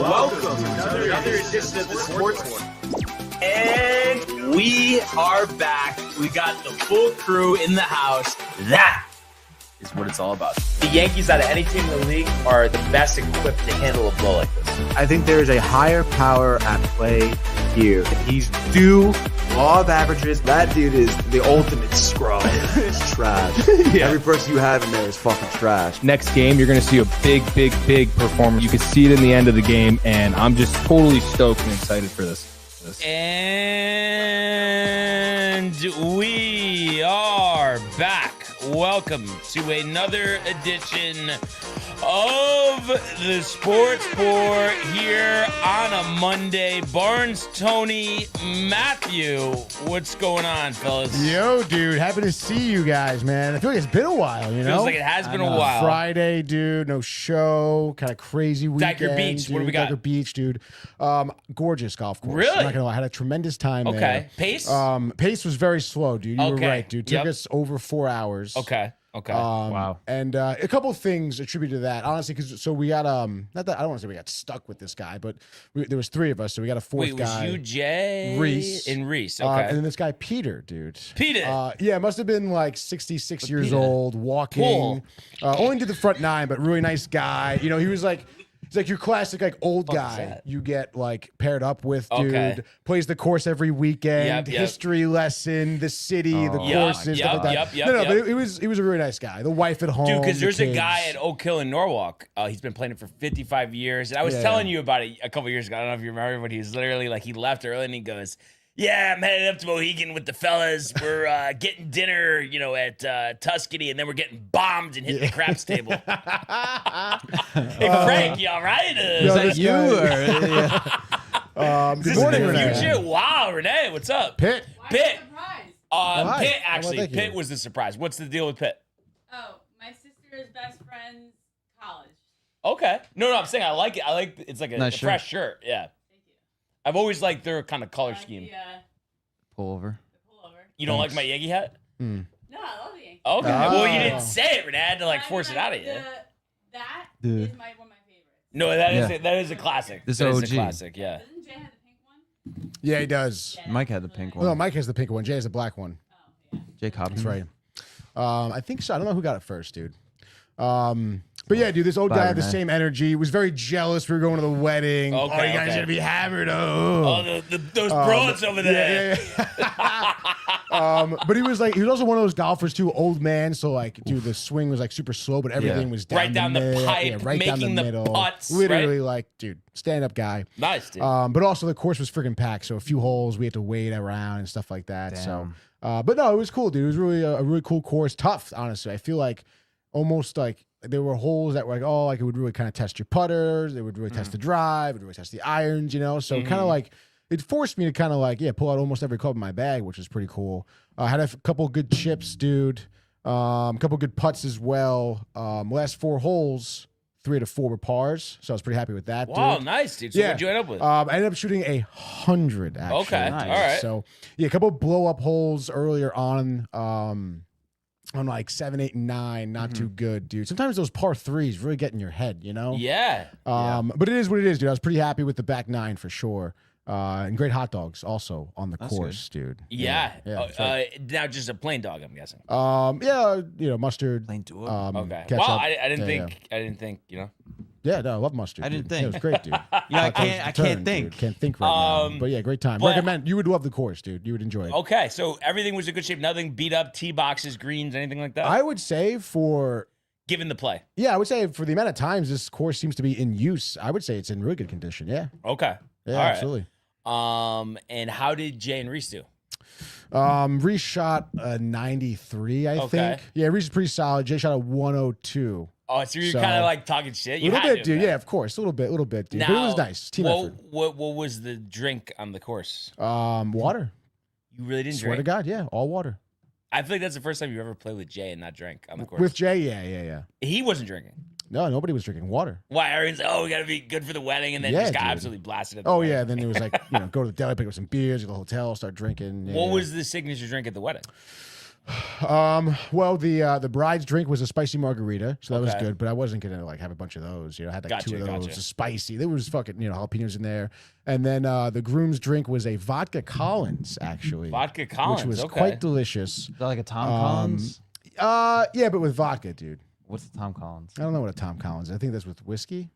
Welcome to another edition of the Sports War. And we are back. We got the full crew in the house. That is what it's all about. The Yankees, out of any team in the league, are the best equipped to handle a blow like this. I think there is a higher power at play here. He's due law of averages. That dude is the ultimate scrub. It's trash. Yeah. Every person you have in there is fucking trash. Next game, you're going to see a big performance. You can see it in the end of the game, and I'm just totally stoked and excited for this. And we are back. Welcome to another edition of the Sports Pour here on a Monday. Barnes, Tony, Matthew, what's going on, fellas? Yo, dude, happy to see you guys, man. I feel like it's been a while, you know? Feels like it has been a while. Friday, dude, no show, kind of crazy weekend. Dagger Beach, dude. what do we got? Dagger Beach, dude. Gorgeous golf course. Really? I'm not gonna lie, I had a tremendous time there. Okay. Pace? Pace was very slow, dude. You were right, dude. Took Yep. us over 4 hours. Okay. Wow. And a couple of things attributed to that, honestly, because we got not that I don't want to say we got stuck with this guy, but there was 3 of us, so we got a fourth guy. Wait, was you, Jay? Reese. And Reese, okay. And then this guy, Peter, dude. Peter? Yeah, must have been like 66 years old, walking. Cool. Only did the front 9, but really nice guy. You know, he was like, he's like your classic like old What is guy that? you get like paired up with, dude. Okay. Plays the course every weekend. Yep. History lesson, the city, the Yep, courses, stuff like that. yep, No, yep. but he was a really nice guy. The wife at home. Dude, because the there's a kids. guy at Oak Hill in Norwalk. He's been playing it for 55 years. And I was Yeah. telling you about it a couple years ago. I don't know if you remember, but he's literally like, he left early and he goes, yeah, I'm headed up to Mohegan with the fellas. We're getting dinner, at Tuscany, and then we're getting bombed and hitting the craps table. Hey, Frank, you all right? Yo, this guy- Is Good this morning, in the Renee. future? Wow, Renee, what's up? Pitt. Pitt. Hi. Pitt, Well, actually. thank you. Pitt was the surprise. What's the deal with Pitt? Oh, my sister's best friend's college. Okay. No, I'm saying I like it. It's like a Nice fresh shirt. Yeah. Thank you. I've always liked their kind of color I like scheme. Pull over. the pullover. You don't like my Yankee hat? No, I love the Yankees. Okay. Oh. Well, you didn't say it, Renee. I had to But force it out of you. That Dude. is one of my favorites. No, that is Yeah. that is a classic. This That is OG. a classic. Yeah. Doesn't Jay have the pink one? Yeah, he does. Mike had the pink Well, no, one. Mike has the pink one. Jay has the black one. Jake Hobbs. That's right. I think so. I don't know who got it first, dude. But yeah, dude, this old guy Bye, had the Renee. same energy. Was very jealous. We were going to the wedding. Okay, Oh, you guys okay. gonna be hammered. Oh, those broads over there. Yeah. But he was also one of those golfers too, old man. So like, dude, the swing was like super slow, but everything Yeah. was down Right down the middle. pipe, yeah, right down making the middle. putts, Literally, like, dude, stand up guy. Nice, dude. But also the course was freaking packed, so a few holes we had to wait around and stuff like that. So, but no, it was cool, dude. It was really a really cool course. Tough, honestly. I feel like almost like there were holes that were like, oh, like it would really kind of test your putters. It would really test the drive. It would really test the irons, So kind of like it forced me to kind of like pull out almost every club in my bag, which was pretty cool. I had a couple good chips, dude. A couple good putts as well. Last 4 holes. 3 out of 4 were pars, so I was pretty happy with that. Wow, dude. nice, dude. So what'd you end up with? I ended up shooting 100. Actually. Okay, Nice. all right. So yeah, a couple blow up holes earlier on like 7, 8, and 9. Not too good, dude. Sometimes those par 3s really get in your head, Yeah. But it is what it is, dude. I was pretty happy with the back 9 for sure. And great hot dogs also on the course, dude. Yeah. that's right. Now just a plain dog, I'm guessing. Mustard. Plain to Okay. ketchup. Well, I didn't Yeah, think. I didn't think. Yeah, no, I love mustard. I didn't dude. think. Yeah, it was great, dude. I can't think. Dude. Can't think right now. But yeah, great time. but- Recommend. You would love the course, dude. You would enjoy it. Okay, so everything was in good shape. Nothing beat up. Tee boxes, greens, anything like that. I would say Given the play. I would say for the amount of times this course seems to be in use, I would say it's in really good condition. Yeah. Okay. Yeah, All right. absolutely. And how did Jay and Reese do? Reese shot a 93, I Okay. think. Yeah, Reese is pretty solid. Jay shot a 102. Oh, so you're So- kind of like talking shit. A You little had bit, to, dude. man. Yeah, of course. A little bit, dude. Now, but it was nice. Team effort. what was the drink on the course? Water. You really didn't Swear drink? to God, yeah, all water. I feel like that's the first time you ever played with Jay and not drank on the course. With Jay, yeah. He wasn't drinking. No, nobody was drinking water. Why? Everyone's like, oh, we got to be good for the wedding, and then Yeah, just got dude. absolutely blasted at the Oh wedding. yeah, then it was like go to the deli, pick up some beers, go to the hotel, start drinking. Yeah, What yeah. was the signature drink at the wedding? Well, the bride's drink was a spicy margarita, so that was Okay. good. But I wasn't gonna like have a bunch of those. You know, I had like two of those. Gotcha. Spicy. There was fucking jalapenos in there. And then the groom's drink was a vodka Collins, actually. Vodka Collins, which was okay. quite delicious. Is that like a Tom Collins? Yeah, but with vodka, dude. What's the Tom Collins? I don't know what a Tom Collins is. I think that's with whiskey.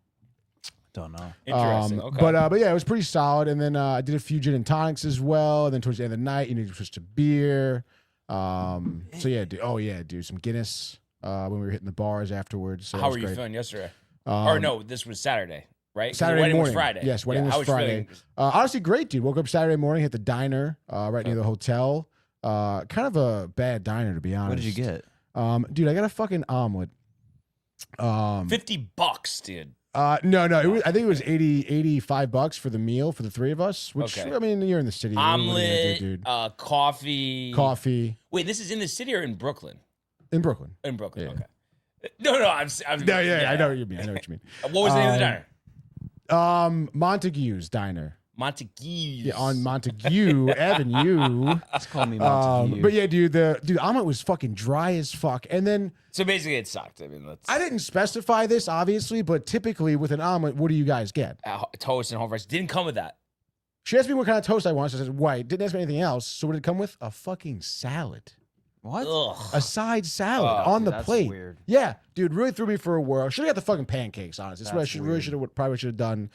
Don't know. Interesting. Okay. But yeah, it was pretty solid. And then I did a few gin and tonics as well. And then towards the end of the night, you need to switch to beer. So yeah, dude. Oh yeah, dude. Some Guinness when we were hitting the bars afterwards. So that How was were you great. feeling yesterday? Or no, this was Saturday, right? 'Cause the Saturday wedding morning. was Friday. Yes, wedding Yeah, was I Friday. feeling- Honestly, great, dude. Woke up Saturday morning, hit the diner right near the hotel. Kind of a bad diner, to be honest. What did you get? Dude, I got a fucking omelet. $50, dude. No, it was, I think it was 85 bucks for the meal for the three of us, which, Okay. I mean, you're in the city. What are you gonna do, Omelet, dude? coffee. Coffee Wait, this is in the city or in Brooklyn? in Brooklyn. In Brooklyn, Yeah. okay. No, I'm No, yeah, I know what you mean. What was the name of the diner? Montague's Diner. Montague. Yeah, on Montague Avenue. Just call me Montague. But yeah, dude, the omelet was fucking dry as fuck. And then So basically, it sucked. I mean, I didn't specify this, obviously, but typically with an omelet, what do you guys get? Toast and home fries didn't come with that. She asked me what kind of toast I want. So I said white. Didn't ask me anything else. So what did it come with? A fucking salad. What? Ugh. A side salad Oh, on the that's plate. weird. Yeah, dude, really threw me for a whirl. Should have got the fucking pancakes, honestly. That's what I That's should weird. probably should have done.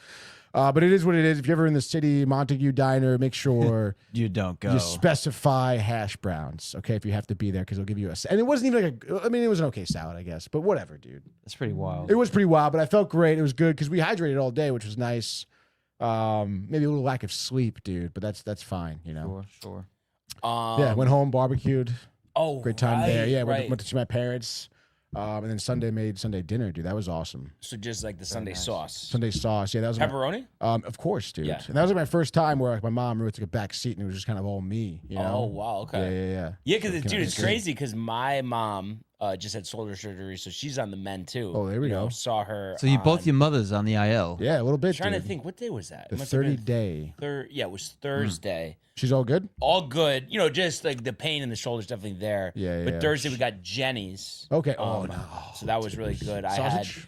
But it is what it is. If you're ever in the city, Montague Diner, make sure You don't go. you specify hash browns, okay? If you have to be there, because they'll give you and it wasn't even like I mean, it was an okay salad, I guess, but whatever, dude. That's pretty wild. It was pretty wild, but I felt great. It was good because we hydrated all day, which was nice. Maybe a little lack of sleep, dude, but that's fine, you know. Sure. Yeah, went home, barbecued, Oh, great time there. Yeah, right. went to see my parents, and then Sunday made Sunday dinner, dude. That was awesome. So just like the Sunday sauce. Sunday sauce, yeah, that was my, Pepperoni? of course, dude. Yeah. And that was like my first time where like my mom really took a back seat and it was just kind of all me, you know. Oh, wow. Okay. Yeah. Yeah, because So, dude, it's good. crazy because my mom just had shoulder surgery, so she's on the mend too. Oh, there we You know, go. saw her. So you both on- your mothers on the IL. Yeah, a little bit. Trying to dude. think, what day was that? The It must have been 30-day. Yeah, it was Thursday. She's all good. All good. You know, just like the pain in the shoulder's definitely there. Yeah, But yeah. Thursday we got Jenny's. Okay. Oh Um, no. So that was really good. Sausage?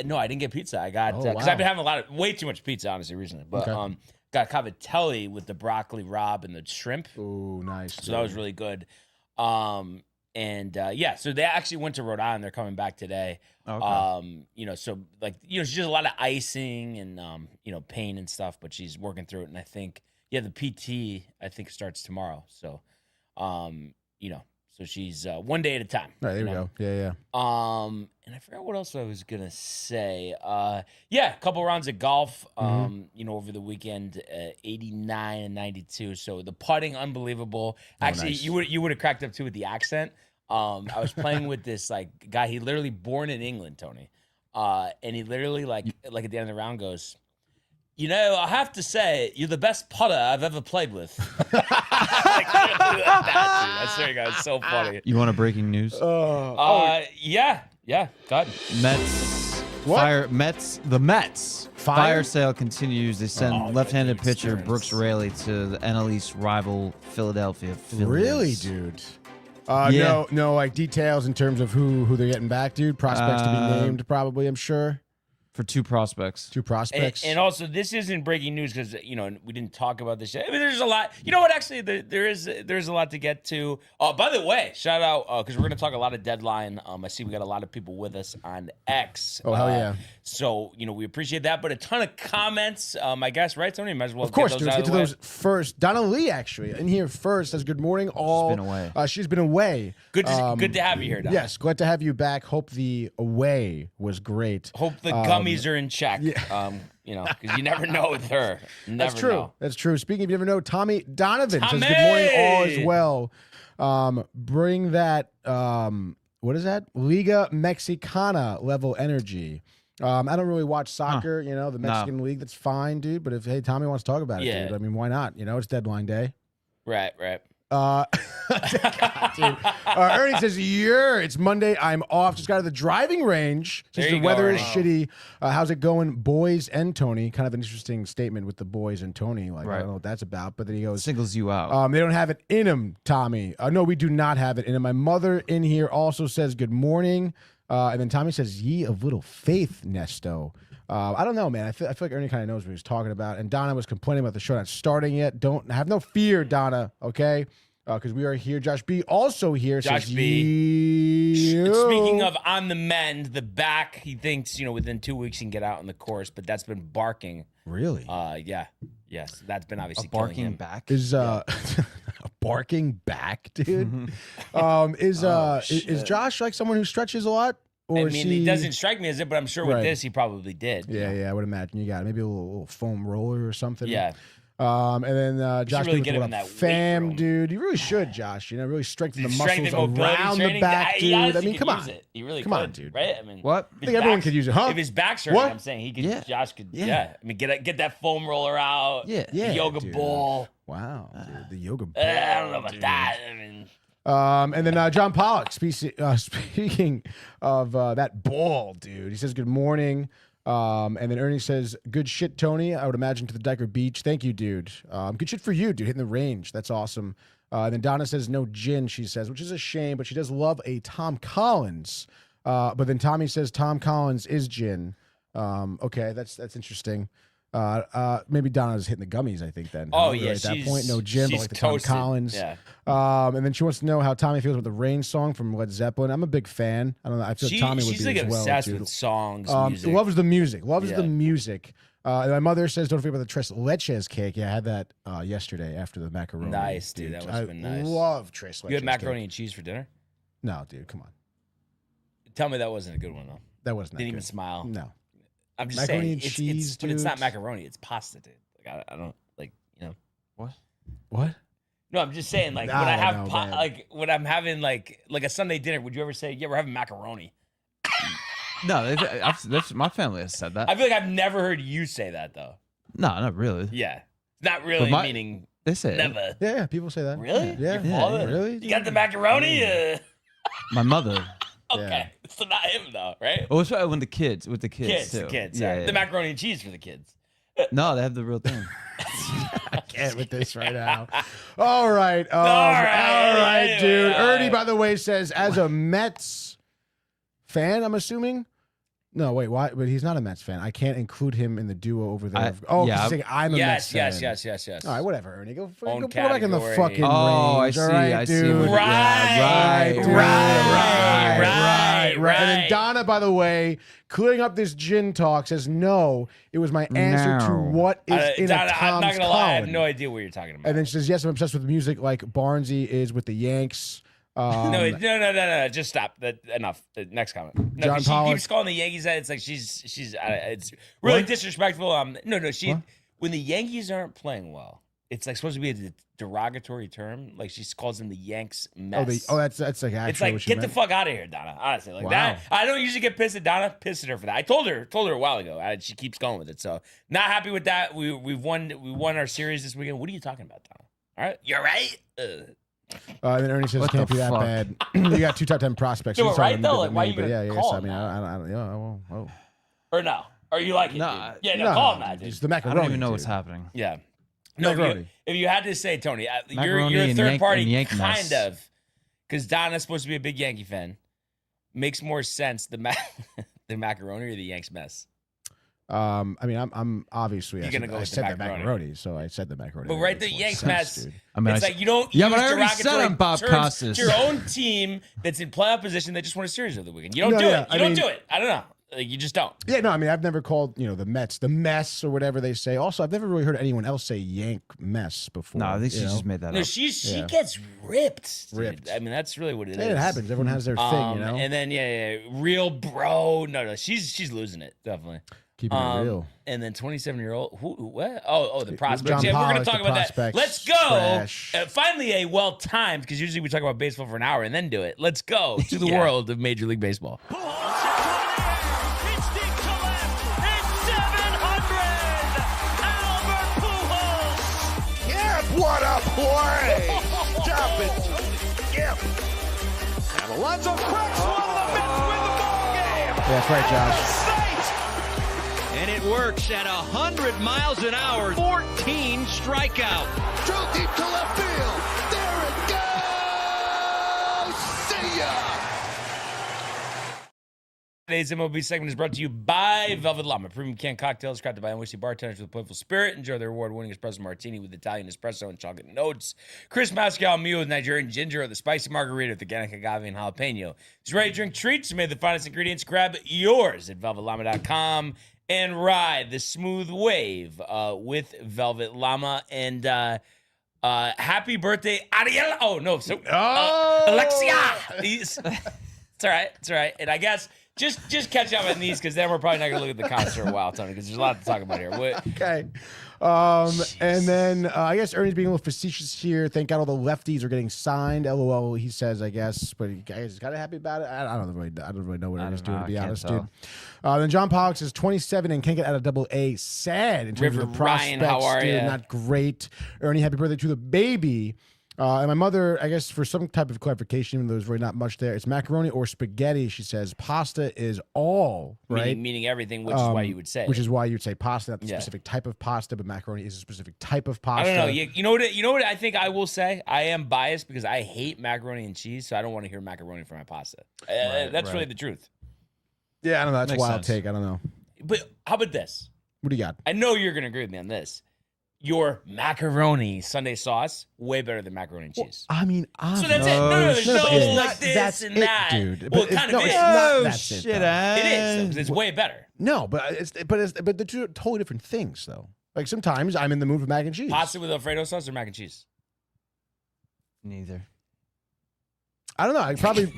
No, I didn't get pizza. I got Oh, because wow. I've been having way too much pizza honestly recently. But Okay. got cavatelli with the broccoli rabe and the shrimp. Oh, nice. So that was really good. Yeah, so they actually went to Rhode Island. They're coming back today. Okay. You know, so like, you know, she's just a lot of icing and you know, pain and stuff, but she's working through it. And I think, yeah, the PT I think starts tomorrow. So, you know, so she's one day at a time. All right, there you we know? go. Yeah. And I forgot what else I was gonna say. Yeah, a couple rounds of golf. You know, over the weekend, 89 and 92. So the putting, unbelievable. Actually, nice. you would have cracked up too with the accent. I was playing with this like guy. He literally born in England, Tony. And he literally like at the end of the round goes, you know, I have to say, you're the best putter I've ever played with. Like, that, dude. I swear to God, it's so funny. You want a breaking news? Yeah, God. Mets. What? The Mets. Fire? Sale continues. They send Oh, left-handed yeah, pitcher Stearns. Brooks Raley to the NL East rival Philadelphia Phillies. Really, dude. Yeah. No, like details in terms of who they're getting back, dude. Prospects to be named, probably. I'm sure. For two prospects. Two prospects. And also, this isn't breaking news because you know we didn't talk about this yet. I mean, there's a lot. You know what? Actually, there's a lot to get to. By the way, shout out because we're gonna talk a lot of deadline. I see we got a lot of people with us on X. Oh, hell yeah. So you know we appreciate that, but a ton of comments. I guess right, Tony. Might as well Of course, get dude. those Let's out get of to the way. those first. Donna Lee, actually, in here first. Says good morning. All been away. She's been away. Good to have you here, Don. Yes, glad to have you back. Hope the away was great. Hope the gummies are in check. You know, because you never know with her. Never That's true. know. That's true. Speaking of you never know, Tommy Donovan says Tommy! good morning all as well. Bring that what is that? Liga Mexicana level energy. I don't really watch soccer, you know, the Mexican league. That's fine, dude. But if Tommy wants to talk about it, Yeah. dude, I mean, why not? You know, it's deadline day. Right. God, dude. Ernie says, "Yeah, it's Monday. I'm off. Just got out of the driving range. Since There the you go, weather is Ernie. shitty. How's it going, boys and Tony?" Kind of an interesting statement with the boys and Tony. Like, I Right. don't know what that's about. But then he goes, Singles you out. they don't have it in him, Tommy. No, we do not have it in him. My mother in here also says good morning. And then Tommy says, "Ye of little faith, Nesto." I don't know, man. I feel like Ernie kind of knows what he's talking about. And Donna was complaining about the show not starting yet. Don't have no fear, Donna. Okay, because we are here. Josh B also here. Josh says, B. "Yo." Speaking of on the mend, the back, he thinks, within 2 weeks he can get out in the course, but that's been barking. Really, Yeah. Yes, that's been obviously A barking killing him. back. is a barking back, dude. Is Josh like someone who stretches a lot? Or I is mean, he... it doesn't strike me as it, but I'm sure with Right. this he probably did. Yeah, I would imagine you got it. Maybe a little foam roller or something. Yeah. And then Josh, really with get the him what in up, that weight fam, room. dude. You really should, Josh. Really strengthen the Strength muscles and mobility around the training, back, he dude. I honestly mean, could come use on. it. He really Come on, could, dude. right? I mean, What? I think everyone could use it, huh? If his back's hurting, What? I'm saying he could. Yeah. Josh could. Yeah. Yeah. I mean, get that foam roller out. Yeah. Yeah, The yoga dude. ball. Wow, dude, the yoga. I don't know ball, about dude. that. I mean, And then John Pollock, speaking of that ball, dude, he says, good morning. And then Ernie says, good shit, Tony. I would imagine to the Diker Beach. Thank you, dude. Good shit for you, dude. Hitting the range. That's awesome. And then Donna says, no gin, she says, which is a shame, but she does love a Tom Collins. But then Tommy says Tom Collins is gin. Okay, that's interesting. Maybe Donna's hitting the gummies, I think, then. Oh, Really, yeah, at that she's- point, no gin, but she's like the Tom toasted. Collins. Yeah. And then she wants to know how Tommy feels about the Rain song from Led Zeppelin. I'm a big fan. I don't know. I feel like Tommy would she's be like as well. obsessed dude. with songs, music. Loves the music. Loves Yeah. the music. And my mother says, don't forget about the Tres Leches cake. Yeah, I had that yesterday after the macaroni. Nice, dude. That must have been nice. I love Tres Leches You had macaroni cake. and cheese for dinner? No, dude, come on. Tell me that wasn't a good one though. That wasn't that Didn't good. even smile. No. I'm just Macaroni saying, and it's, cheese, but it's not dude. macaroni. It's pasta, dude. Like I don't like, What? No, I'm just saying, like I when I don't have know, man. like when I'm having like a Sunday dinner, would you ever say, "Yeah, we're having macaroni"? No, that's my family has said that. I feel like I've never heard you say that though. No, not really. Yeah, not really But meaning They say it. never. Yeah, people say that. Really? Yeah. Your father? Really? You got the macaroni? My mother. Okay, so not him though, right? Oh, it's right with the kids too. The kids. Yeah, yeah. The macaroni and cheese for the kids. No, they have the real thing. I can't with this right now. All right. All right, right, anyway, dude. all Ernie, right. by the way, says, as a Mets fan, I'm assuming. No, wait, why? But he's not a Mets fan. I can't include him in the duo over there. Yeah, he's saying I'm a Mets fan. Yes. All right, whatever, Ernie. Go Own back in the category. fucking Oh, range. I all see, right, I see dude. what- Right, dude. right. And then Donna, by the way, clearing up this gin talk, says, no, it was my answer to No. what is in Donna, a I'm not Tom's gonna lie, I have Colin. no idea what you're talking about. And then she says, yes, I'm obsessed with music like Barnesy is with the Yanks. No, just stop. Enough. Next comment. No, John 'cause she Pollock. keeps calling the Yankees that. It's like she's it's really What? disrespectful. No, she What? when the Yankees aren't playing well, it's like supposed to be a derogatory term. Like she calls them the Yanks mess. That's like actually It's like what she get the meant. fuck out of here, Donna. Honestly, like Wow. that. I don't usually get pissed at Donna. Pissed at her for that. I told her a while ago. She keeps going with it. So not happy with that. We won our series this weekend. What are you talking about, Donna? All right, you're right. And then Ernie says, What can't the be that fuck? bad. You got 2 top 10 prospects. No, She's right, talking though? good Like, than why me, you but gonna yeah, yes. call I him mean, that? I don't, yeah, well. Or no? Are you like it? No, dude? Yeah, no, call him that, dude. It's the I macaroni. don't even know dude. what's happening. Yeah. No, Macaroni. if you had to say, Tony, you're Macaroni a and third Yank- party, and Yank kind mess. of, because Donna's supposed to be a big Yankee fan. Makes more sense the macaroni or the Yanks mess. I mean, I'm obviously. You're gonna go I with the said the macaroni. macaroni, so I said the macaroni. But That right, makes the more Yanks sense, mess. dude. I mean, It's like you don't Yeah, use but I already said derogatory I'm Bob terms Costas. to your own team that's in playoff position that just won a series over the weekend. You don't No, do yeah, it. I You don't mean- do it. I don't know. Like, you just don't. Yeah, no, I mean, I've never called the Mets the mess or whatever they say. Also, I've never really heard anyone else say Yank mess before. No, I think she you know? just made that No, up. she Yeah. gets ripped. Dude. Ripped. I mean, that's really what it is. Hey, it happens. Everyone has their thing, you know. And then real bro. No, she's losing it definitely. Keeping it real. And then 27-year-old. What? Oh, the prospect. John Yeah, we're Pollock, gonna talk the about that. prospects, Let's go. trash. Finally, a well-timed, because usually we talk about baseball for an hour and then do it. Let's go to the Yeah. world of Major League Baseball. Yeah, what a play! Jeff Alonso cracks one of the Mets win the ball game. Yeah, that's right, Josh. And it works at 100 miles an hour. 14 strikeout. Drove deep to left field. There it goes. See ya. Today's MLB segment is brought to you by Velvet Llama. Premium canned cocktails crafted by NYC bartenders with a playful spirit. Enjoy their award-winning espresso martini with Italian espresso and chocolate notes. Chris Mascal meal with Nigerian ginger or the spicy margarita with organic agave and jalapeno. These ready-to-drink treats are made with the finest ingredients. Grab yours at velvetlama.com and ride the smooth wave with Velvet Llama. And happy birthday, Ariel. Oh, no. So, Alexia. It's all right. It's all right. And I guess... Just catch up on these because then we're probably not going to look at the comments for a while, Tony, because there's a lot to talk about here. Okay. And then I guess Ernie's being a little facetious here. Thank God all the lefties are getting signed. LOL, he says, I guess. But he's kind of happy about it. I don't really know what Ernie's doing, to be honest, dude. Then John Pollock says 27 and can't get out of Double-A. Sad in terms of the prospects, Ryan, how are dude. you? Not great. Ernie, happy birthday to the baby. And my mother, I guess for some type of clarification, even though there's really not much there, it's macaroni or spaghetti. She says pasta is all, right? Meaning everything, which is why you would say. Which is why you would say pasta, not the specific type of pasta, but macaroni is a specific type of pasta. I don't know. You know what I think I will say? I am biased because I hate macaroni and cheese, so I don't want to hear macaroni for my pasta. That's really the truth. Yeah, I don't know. That's a Makes wild sense. take. I don't know. But how about this? What do you got? I know you're going to agree with me on this. Your macaroni Sunday sauce, way better than macaroni and cheese. I mean, So that's it. No, there's but no it's like not- this that's and it, that. dude. Well, But it kind of is. it's not that's it, shit, though. It is. It's way better. No, but they're two totally different things, though. Like sometimes I'm in the mood for mac and cheese. Pasta with Alfredo sauce or mac and cheese? Neither. I don't know. I probably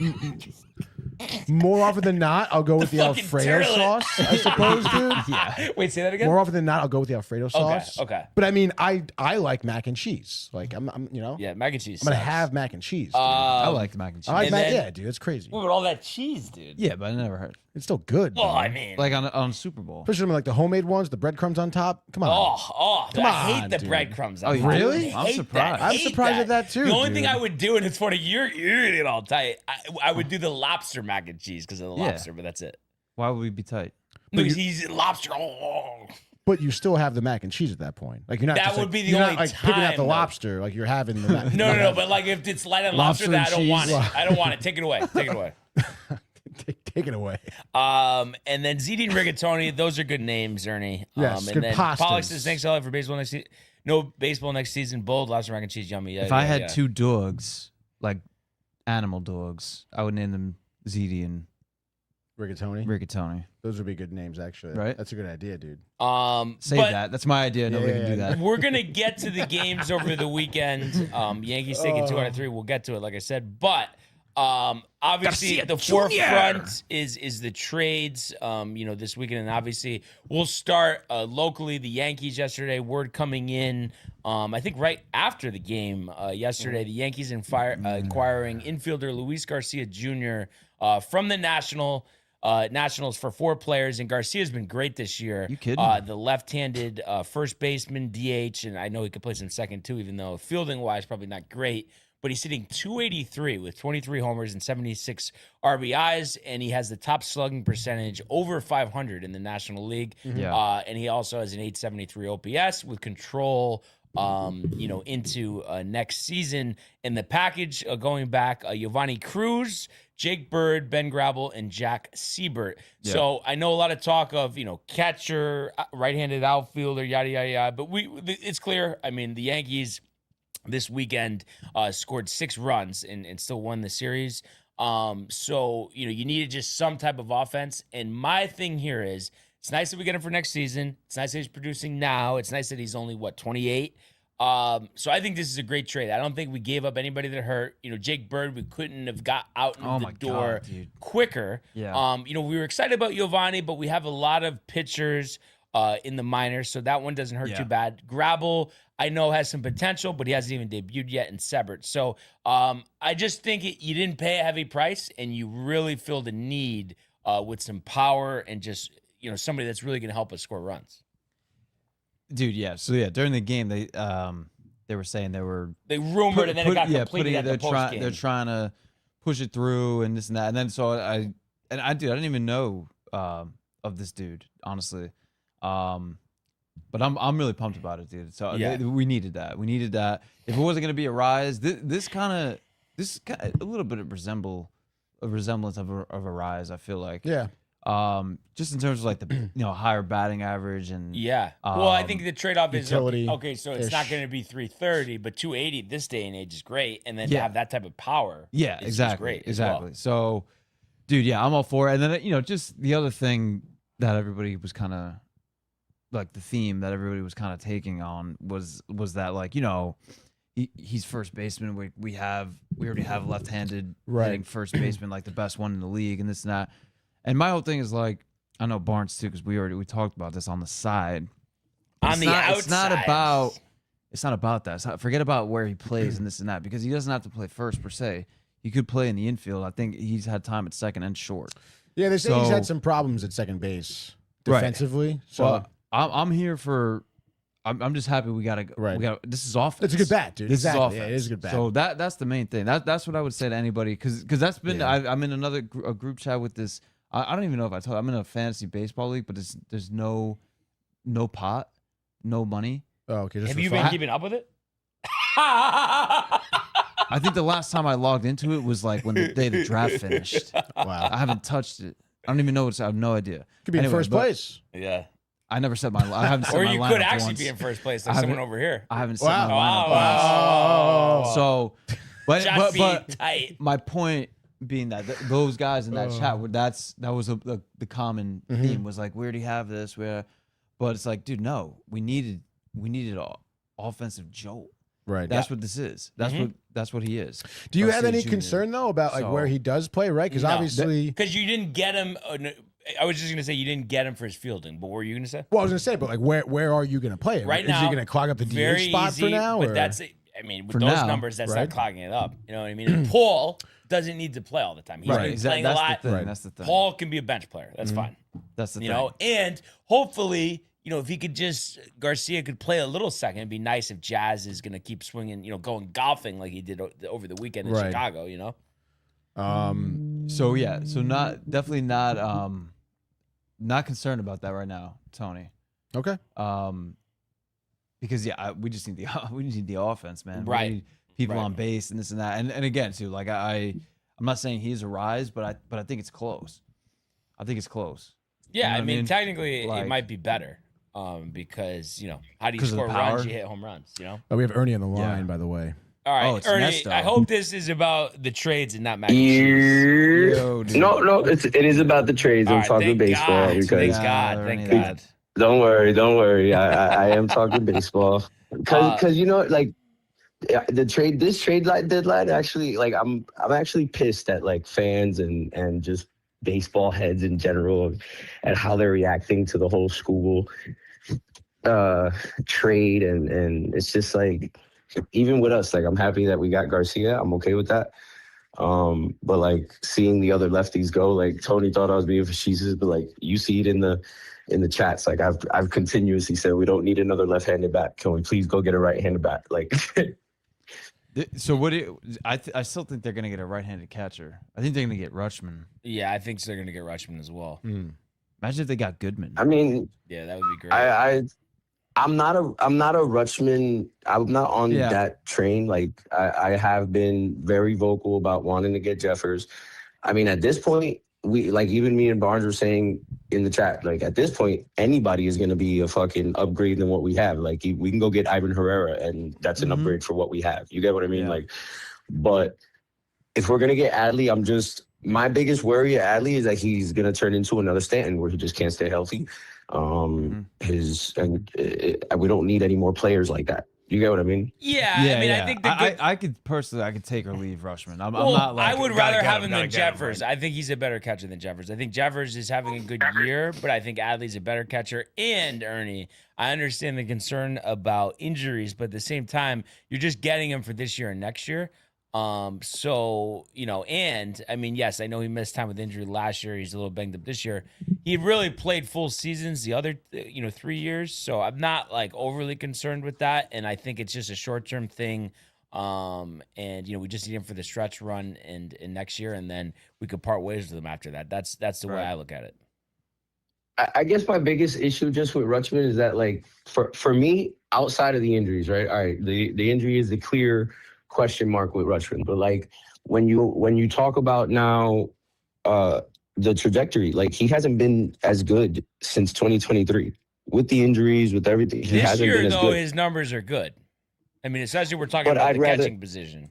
more often than not, I'll go with the fucking Alfredo turlet. sauce. I suppose, dude. Yeah. Wait, say that again? More often than not, I'll go with the Alfredo sauce. Okay. But I mean, I like mac and cheese. Like I'm you know, Yeah, mac and cheese. I'm gonna sucks. have mac and cheese. Dude. I like the mac and cheese. I like and mac. then- Yeah, dude, it's crazy. What about all that cheese, dude? Yeah, but I never heard. It's still good. Well, though. I mean, Like on Super Bowl. especially some of, like the homemade ones, the breadcrumbs on top. Come on. Come I hate on, the dude. breadcrumbs. Oh, you I really? I'm hate surprised. that. I'm Hate surprised at that, too, The only thing dude. I would do, and it's funny, you're eating it all tight. I would do the lobster mac and cheese because of the Yeah. lobster, but that's it. Why would we be tight? No, he's lobster. Oh. But you still have the mac and cheese at that point. Like you're not. That just, would like, be the you're only not, like picking out time, the though. lobster. Like you're having the mac. No. But like if it's light on lobster, Lobster that and I don't want cheese. it. I don't want it. Take it away. Take it away. Take it away. And then ZD and Rigatoni, those are good names, Ernie. Yes, and good then pastas. Pollock says, thanks a lot for baseball next season. No baseball next season. Bold lobster mac and cheese, yummy. Yeah, If I yeah, had yeah. two dogs, like animal dogs, I would name them ZD and Rigatoni. Rigatoni. Those would be good names, actually. Right? That's a good idea, dude. Save but that. That's my idea. Nobody can do that. We're gonna get to the games over the weekend. Yankees taking 2 out of 3. We'll get to it, like I said. But obviously, the forefront is the trades. This weekend, and obviously, we'll start locally. The Yankees yesterday. Word coming in. I think right after the game yesterday, the Yankees acquiring infielder Luis Garcia Jr. From the Nationals for 4 players, and Garcia's been great this year. You kidding? The left-handed first baseman, DH, and I know he could play some second too, even though fielding-wise probably not great. But he's hitting 283 with 23 homers and 76 RBIs, and he has the top slugging percentage over 500 in the National League. Yeah. And he also has an 873 OPS with control. Into next season. And the package going back, Giovanni Cruz, Jake Bird, Ben Gravel, and Jack Siebert. Yeah. So I know a lot of talk of, catcher, right-handed outfielder, yada, yada, yada. But it's clear. I mean, the Yankees this weekend scored 6 runs and still won the series. So, you needed just some type of offense. And my thing here is, it's nice that we get him for next season. It's nice that he's producing now. It's nice that he's only, 28? So I think this is a great trade. I don't think we gave up anybody that hurt. Jake Bird, we couldn't have got out Oh the my door God, dude. quicker. Yeah. We were excited about Giovanni, but we have a lot of pitchers in the minors, so that one doesn't hurt too bad. Gravel, I know, has some potential, but he hasn't even debuted yet in Sebert. So I just think you didn't pay a heavy price, and you really filled a need with some power and just somebody that's really going to help us score runs. Dude, yeah. So yeah, during the game, they they were saying they rumored and then it got completed at the post game. They're trying to push it through and this and that. And then so I didn't even know of this dude, honestly. But I'm really pumped about it, dude. So we needed that. We needed that. If it wasn't gonna be a rise, this kind of a little bit of a resemblance of a rise. I feel like. Yeah. Just in terms of like the higher batting average and well, I think the trade-off is utility okay. So it's not going to be 330, but 280 this day and age is great, and then to have that type of power, exactly, great, exactly. So, dude, I'm all for it. And then just the other thing that everybody was kind of like the theme that everybody was kind of taking on was that like he's first baseman. We already have left-handed hitting first baseman, like the best one in the league, and this and that. And my whole thing is like, I know Barnes too, because we talked about this on the side. Outside. It's not about that. Forget about where he plays and this and that, because he doesn't have to play first per se. He could play in the infield. I think he's had time at second and short. Yeah, they say he's had some problems at second base defensively. Right. So well, I'm here for. I'm just happy we got. This is offense. It's a good bat, dude. This is offense. Yeah, it is a good bat. So that's the main thing. That's what I would say to anybody, because that's been. I'm in another group chat with this. I don't even know if I told you. I'm in a fantasy baseball league, but there's no pot, no money. Oh, okay. Have you been keeping up with it? I think the last time I logged into it was like when the day the draft finished. Wow. I haven't touched it. I don't even know I have no idea. Could be in first place. Yeah. I never set my. I haven't set or my you lineup could actually once. be in first place, like someone over here. I haven't set my lineup once. So, but tight. My point being that those guys in that chat, that was the common theme was like, we already have this, but it's like, dude, no, we needed an offensive jolt. Right. That's what this is. That's what he is. Do you have any concern though about like where he does play? Right, because obviously, because you didn't get him. I was just gonna say you didn't get him for his fielding, but what were you gonna say? Well, I was gonna say, but like, where are you gonna play him? Right now, is he gonna clog up the DH spot easy, for now? But or? that's, I mean, with those numbers, that's not clogging it up. You know what I mean? And Paul doesn't need to play all the time. He's been playing a lot. That's the thing. Paul can be a bench player. That's fine. That's the thing. You know, and hopefully, if he could Garcia could play a little second. It'd be nice if Jazz is gonna keep swinging. Going golfing like he did over the weekend in Chicago. So yeah. So definitely not concerned about that right now, Tony. Okay. Because we just need the offense, man. Right. We need people on base and this and that. And again, too, like I'm not saying he's a rise, but I think it's close. I think it's close. Yeah, I mean, technically it might be better. Because how do you score runs? You hit home runs. Oh, we have Ernie on the line, by the way. All right, Ernie. I hope this is about the trades and not Mac. No, it is about the trades. I'm talking baseball because thank God. Don't worry. I am talking baseball because this trade deadline actually, like I'm actually pissed at like fans and just baseball heads in general and how they're reacting to the whole school trade and it's just like, even with us, like I'm happy that we got Garcia. I'm okay with that. But like seeing the other lefties go, like Tony thought I was being facetious, but like you see it in the chats. Like I've continuously said we don't need another left-handed bat. Can we please go get a right-handed bat? Like. So I still think they're gonna get a right-handed catcher. I think they're gonna get Rutschman. Yeah, I think so. They're gonna get Rutschman as well. Imagine if they got Goodman. I mean, yeah, that would be great. I'm not a Rutschman. I'm not on that train. Like I have been very vocal about wanting to get Jeffers. I mean, at this point, even me and Barnes were saying in the chat, like at this point, anybody is going to be a fucking upgrade than what we have. Like we can go get Ivan Herrera, and that's an upgrade for what we have. You get what I mean? Yeah. Like, but if we're gonna get Adley, my biggest worry at Adley is that he's gonna turn into another Stanton where he just can't stay healthy. We don't need any more players like that. You get what I mean? Yeah. I mean, I think I could take or leave Rutschman. I'm not like, I would rather have him than Jeffers. I think he's a better catcher than Jeffers. I think Jeffers is having a good year, but I think Adley's a better catcher. And Ernie, I understand the concern about injuries, but at the same time, you're just getting him for this year and next year. So, and I mean, yes, I know he missed time with injury last year. He's a little banged up this year. He really played full seasons the other, 3 years. So I'm not like overly concerned with that. And I think it's just a short-term thing. And we just need him for the stretch run and next year, and then we could part ways with him after that. That's the way I look at it. I guess my biggest issue just with Rutschman is that, like, for me, outside of the injuries, right? All right, the injury is the clear question mark with Rutschman, but like when you talk about now the trajectory, like he hasn't been as good since 2023 with the injuries, with everything. He This hasn't year, been as though, good. his numbers are good. I mean, especially we're talking But about I'd the rather- catching position.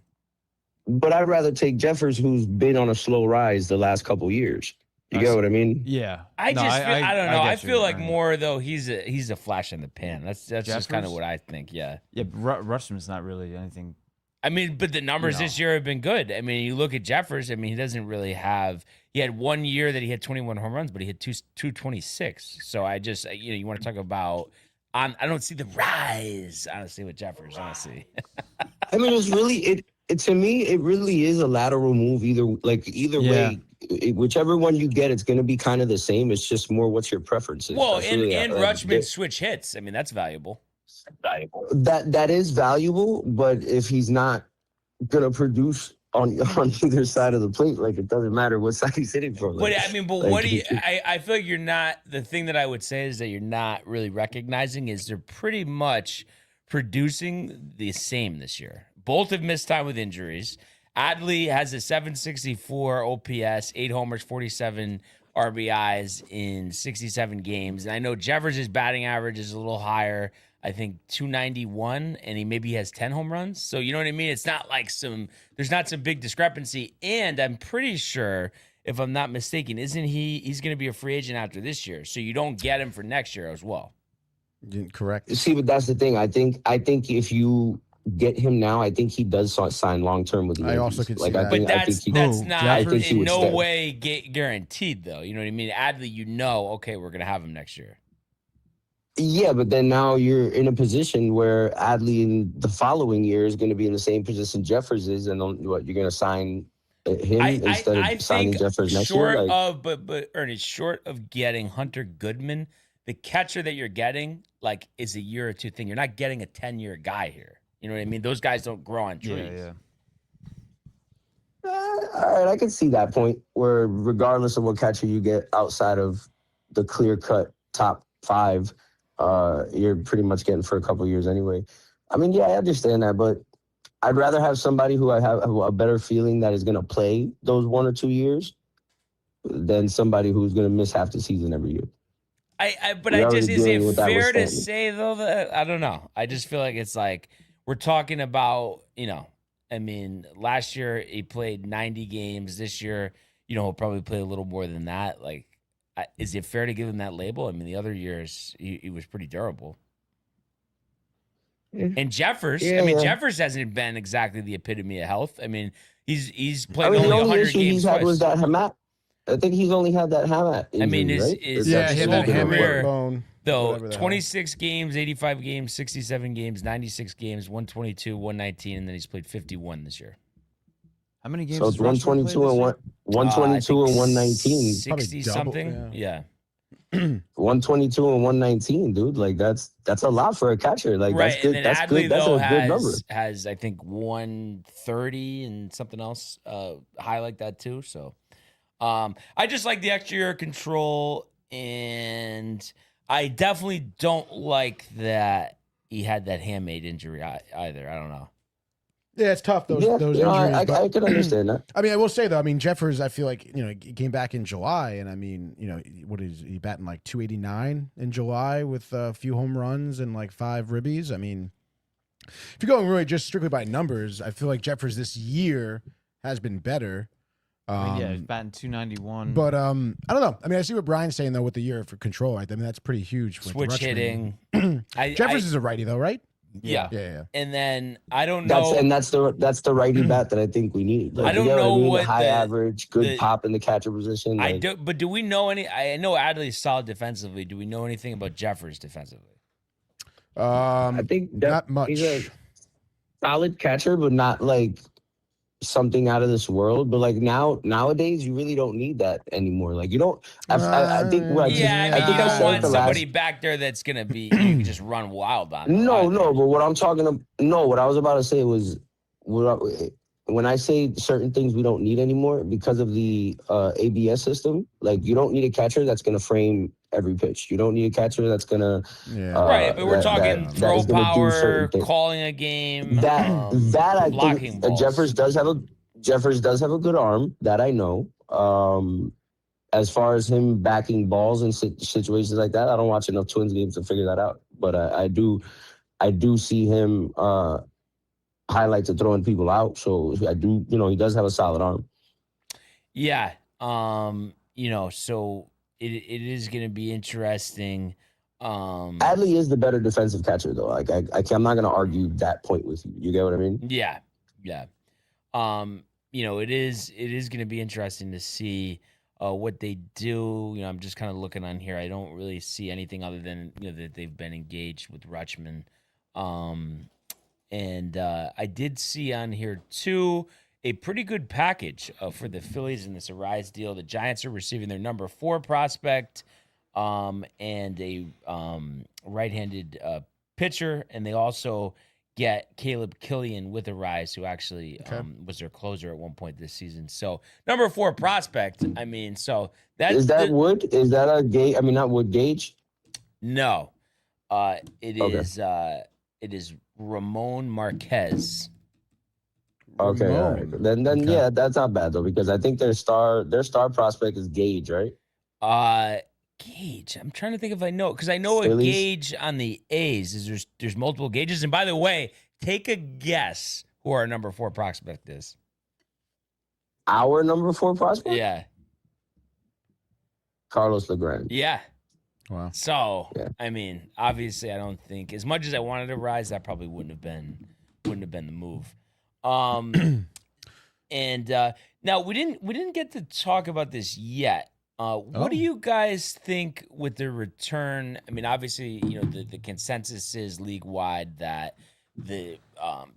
But I'd rather take Jeffers, who's been on a slow rise the last couple years. You get what I mean? Yeah. I No, just feel, I don't know. I get you, feel like Ernie. more though he's a flash in the pan. That's just kind of Jeffers? what I think. Yeah. Yeah, but Rushman's not really anything. I mean, but the numbers this year have been good. I mean, you look at Jeffers. I mean, he doesn't really have. He had 1 year that he had 21 home runs, but he had 226. So I just, you want to talk about. I don't see the rise, honestly, with Jeffers. Honestly, I mean, it's really it to me. It really is a lateral move. Either way, whichever one you get, it's going to be kind of the same. It's just more what's your preferences. well, That's and really, Rutschman switch hits. I mean, that's valuable. that is valuable, but if he's not going to produce on either side of the plate, like it doesn't matter what side he's hitting from. But Like, I mean, but like, what do you? I feel like you're not. The thing that I would say is that you're not really recognizing is they're pretty much producing the same this year. Both have missed time with injuries. Adley has a 764 OPS, 8 homers, 47 RBIs in 67 games. And I know Jeffers' batting average is a little higher. I think 291, and he maybe has 10 home runs. So you know what I mean? It's not like there's not some big discrepancy. And I'm pretty sure, if I'm not mistaken, he's going to be a free agent after this year. So you don't get him for next year as well. Correct. See, but that's the thing. I think if you get him now, I think he does sign long term with the Yankees. I also could see like, that. But that's not I think he in would no stay. way guaranteed, though. You know what I mean? Adley, okay, we're going to have him next year. Yeah, but then now you're in a position where Adley in the following year is going to be in the same position Jeffers is, and you're going to sign him instead of signing Jeffers next year. But Ernie, short of getting Hunter Goodman, the catcher that you're getting is a year or two thing. You're not getting a 10-year guy here. You know what I mean? Those guys don't grow on trees. Yeah. All right, I can see that point where regardless of what catcher you get outside of the clear-cut top 5, you're pretty much getting for a couple of years anyway. I mean, yeah, I understand that, but I'd rather have somebody who I have a better feeling that is going to play those 1 or 2 years than somebody who's going to miss half the season every year. Is it fair to say, though, that I don't know. I just feel like it's like we're talking about, I mean, last year he played 90 games. This year, he'll probably play a little more than that. Like, is it fair to give him that label? I mean, the other years he was pretty durable. And Jeffers, Jeffers hasn't been exactly the epitome of health. I mean, he's played only 100 games he's had was that Hamat. I think he's only had that Hamat injury, I mean, right? he had that hammer bone. Though 26 games, 85 games, 67 games, 96 games, 122, 119, and then he's played 51 this year. How many games? So it's 122 and 122 and 119. 60 something. Yeah. 122 and 119, dude. Like that's a lot for a catcher. Like right. that's good. And then That's Adley, good. That's though, a good number. has I think 130 and something else high like that too. So I just like the extra year of control, and I definitely don't like that he had that handmade injury either. I don't know. Yeah, it's tough. Those injuries. I can understand that. I mean, I will say though. I mean, Jeffers. I feel like he came back in July, and I mean, what is he batting like 289 in July with a few home runs and like 5 ribbies. I mean, if you're going really just strictly by numbers, I feel like Jeffers this year has been better. He's batting 291. But I don't know. I mean, I see what Brian's saying though with the year for control. Right? I mean, that's pretty huge. For Switch hitting. Jeffers is a righty though, right? Yeah. And then I don't know. That's the righty bat that I think we need. Like, I don't know what high average, good pop in the catcher position. Like, but do we know any? I know Adley's solid defensively. Do we know anything about Jeffers defensively? I think not much. He's a solid catcher, but not like something out of this world, but like nowadays you really don't need that anymore. Like you don't. I think what Yeah, I think you I don't said want the somebody last. back there that's gonna be you can just run wild on. No, but what I'm talking about, no, what I was about to say was, when I say certain things we don't need anymore because of the ABS system, like you don't need a catcher that's going to frame every pitch. You don't need a catcher that's going to right. But we're talking that throw is gonna do power, certain things. calling a game, That I blocking think balls. Jeffers does have a good arm, that I know. As far as him backing balls in situations like that, I don't watch enough Twins games to figure that out. But I do see him highlight to throwing people out. So I do, he does have a solid arm. Yeah. So it is going to be interesting. Adley is the better defensive catcher, though. Like I'm not going to argue that point with you. You get what I mean? Yeah. It is going to be interesting to see what they do. I'm just kind of looking on here. I don't really see anything other than that they've been engaged with Rutschman. And I did see on here too a pretty good package for the Phillies in this Arise deal. The Giants are receiving their number 4 prospect and a right-handed pitcher, and they also get Caleb Killian with Arise, who actually was their closer at one point this season. So number 4 prospect. I mean, so that is that Wood? Is that a Gage? I mean, not Wood, Gage. No, it is Ramon Marquez. Okay, all right. Then yeah, that's not bad though, because I think their star prospect is Gage, right? Gage. I'm trying to think if I know, because I know Phillies? a Gage on the A's. There's multiple Gages, and by the way, take a guess who our number 4 prospect is. Our number 4 prospect? Yeah. Carlos LeGrand. Yeah. Wow. So Yeah. I mean, obviously, I don't think as much as I wanted to Rise, that probably wouldn't have been the move. And now we didn't get to talk about this yet. What do you guys think with the return? I mean, obviously, the consensus is league wide that the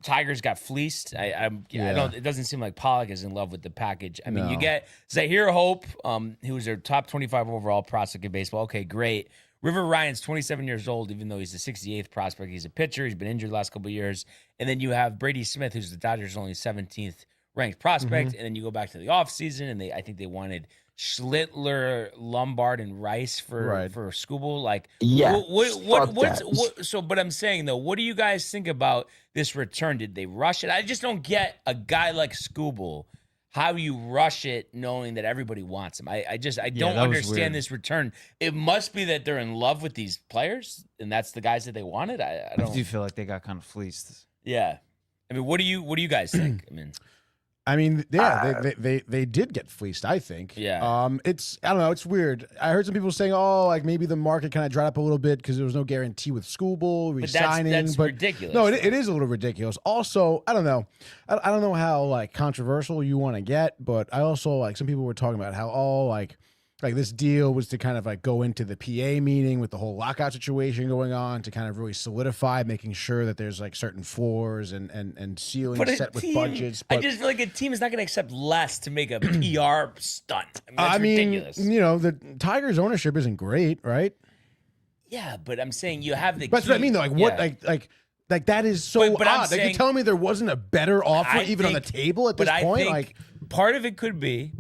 Tigers got fleeced. I don't. It doesn't seem like Pollock is in love with the package. I mean, you get Zahir Hope, who was their top 25 overall prospect in baseball. Okay, great. River Ryan's 27 years old, even though he's the 68th prospect. He's a pitcher. He's been injured the last couple of years. And then you have Brady Smith, who's the Dodgers' only 17th ranked prospect. And then you go back to the offseason, and I think they wanted Schlittler, Lombard, and Rice for Skubal. Like, Yeah. But I'm saying though, what do you guys think about this return? Did they rush it? I just don't get a guy like Skubal, how you rush it knowing that everybody wants him. I don't understand this return. It must be that they're in love with these players, and that's the guys that they wanted. I don't. I do feel like they got kind of fleeced. Yeah, I mean, what do you guys think? I mean, they did get fleeced, I think. Yeah. I don't know, it's weird. I heard some people saying, oh, like maybe the market kind of dried up a little bit because there was no guarantee with Skubal resigning. But that's ridiculous. No, it is a little ridiculous. Also, I don't know. I don't know how like controversial you want to get, but I also like some people were talking about how like this deal was to kind of like go into the PA meeting with the whole lockout situation going on to kind of really solidify, making sure that there's like certain floors and ceilings set with budgets. But I just feel like a team is not going to accept less to make a PR stunt. I mean, that's ridiculous. The Tigers ownership isn't great, right? Yeah, but I'm saying you have the. That's what I mean, though. Like what, like that is so but odd. Like, you're telling me there wasn't a better offer even on the table at this point. Like part of it could be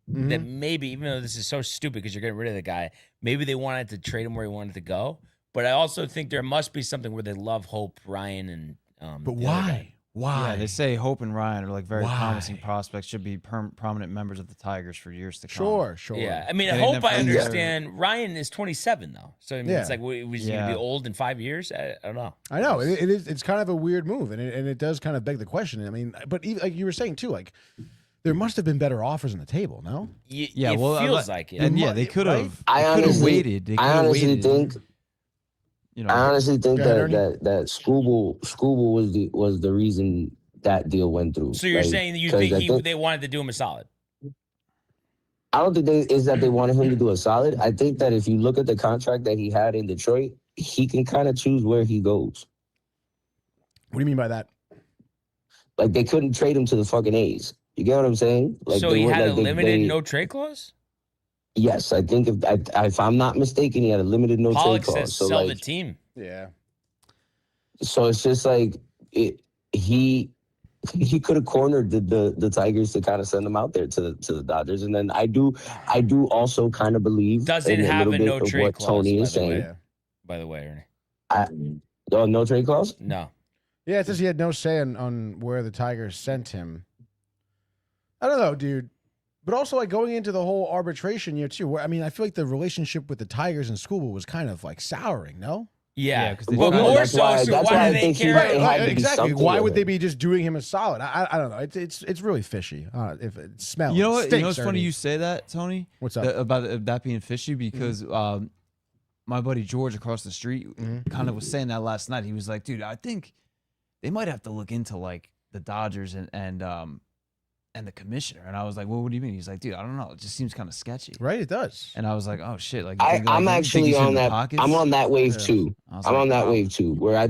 that maybe, even though this is so stupid because you're getting rid of the guy, maybe they wanted to trade him where he wanted to go. But I also think there must be something where they love Hope, Ryan, and but why? Why? Yeah, they say Hope and Ryan are like very promising prospects, should be prominent members of the Tigers for years to come. Sure. Yeah, I mean, Hope, I understand. Ryan is 27 though, so I mean, it's like was he gonna be old in 5 years? I don't know. I know it is. It's kind of a weird move, and it does kind of beg the question. I mean, but even, like you were saying too, like. There must have been better offers on the table, no? It feels like it. And they could have. I honestly waited. I honestly think. I honestly think that Skubal was the reason that deal went through. So you're saying that you think they wanted to do him a solid? I don't think they wanted him to do a solid. I think that if you look at the contract that he had in Detroit, he can kind of choose where he goes. What do you mean by that? Like they couldn't trade him to the fucking A's. You get what I'm saying? Like so they he were- had like, a they- limited they- no trade clause? Yes, I think if I'm not mistaken, he had a limited no trade Pollock clause. says So sell like, the team. Yeah. so it's just like he could have cornered the Tigers to kind of send them out there to the Dodgers, and then I do also kind of believe Doesn't in have little a bit no of trade what clause, Tony by is the way. saying. By the way, Ernie. No trade clause? No. Yeah, it says he had no say on where the Tigers sent him. I don't know, dude. But also, like, going into the whole arbitration year, too, where, I mean, I feel like the relationship with the Tigers and Schoolboy was kind of, like, souring, no? Yeah. 'cause they But tried- more That's so, why- so that's why why I do they think he- care? Right, it had to be Exactly. something Why with would they him. be just doing him a solid? I don't know. It's really fishy. If it smells. You know what? You know what's Stinks, funny? Ernie. You say that, Tony. What's up? About that being fishy because my buddy George across the street kind of was saying that last night. He was like, "Dude, I think they might have to look into like the Dodgers and the commissioner." And I was like, "Well, what do you mean?" He's like, "Dude, I don't know. It just seems kind of sketchy." Right, it does. And I was like, "Oh shit!" Like, you think, I'm you think actually he's in on the that. pockets? I'm on that wave Yeah. too. I was I'm like, on that wow. wave too. Where I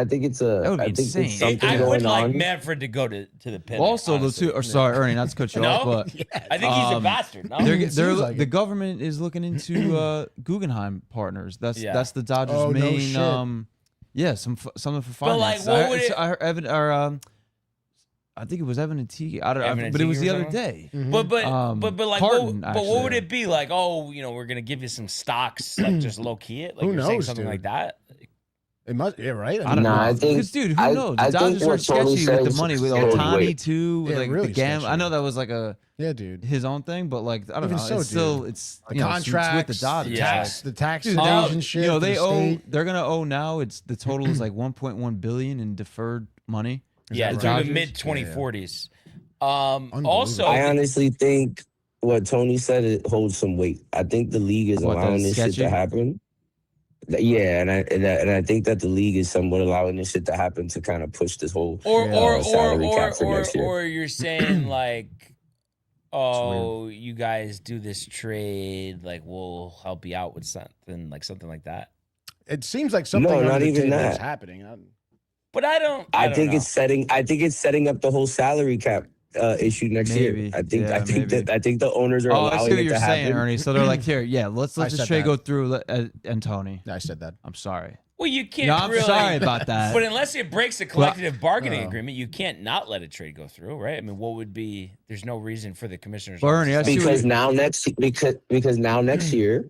think it's a. That would be I think insane. it's something I would going like on. Manfred to go to the pit. Also, though, honestly. too. Or sorry, Ernie, not to cut you No? off, but I think he's a um, bastard. No? they're, Seems they're, like the it. government is looking into Guggenheim Partners. That's Yeah. that's the Dodgers' Oh, no main. shit. Yeah, something for But, like, finance. what would it- I heard Evan or I think it was Evan and Tiki. I don't Evan know, and but it was Tiki the or other something? day. But like Carton, but what would actually. it be like? Oh, we're gonna give you some stocks, like just low key it. Like Who you're saying knows, something dude? like that. It must. Yeah, right. I don't Nah, know. I think- Because, dude, who I- knows? I The think Dodgers are what Tony sketchy with the says money with is totally Ohtani wait. too. Yeah, Like really the gam. sketchy. I know that was like a Yeah, dude. his own thing, but like I don't Even know. so, It's still dude. it's The you know, it's with contracts, the Dodgers. Yeah. the tax Dude, now, evasion shit. you know, for they the owe. state. They're gonna owe now. It's the total is like 1.1 billion in deferred money. Yeah, that through right? the mid Yeah. 2040s. Unbelievable. Also, I honestly think what Tony said it holds some weight. I think the league is What, allowing that's this shit sketchy? to happen. Yeah, and I think that the league is somewhat allowing this shit to happen to kind of push this whole salary cap for next year. or you're saying like, oh, you guys do this trade, like we'll help you out with something like that. It seems like something No, under not the even table that. is happening. But I don't think know. it's setting. I think it's setting up the whole salary cap issue next Maybe. year. I think. Yeah, I think maybe. that. I think the owners are Oh, I allowing see what it you're to saying, happen. Ernie. So they're like, here, yeah, let's I let this said trade that. go through. And Tony, I said that. I'm sorry. Well, you can't. No, I'm really, sorry about that. But unless it breaks a collective bargaining Oh. agreement, you can't not let a trade go through, right? I mean, what would be? There's no reason for the commissioners. Well, Ernie, I see what because you- now next year,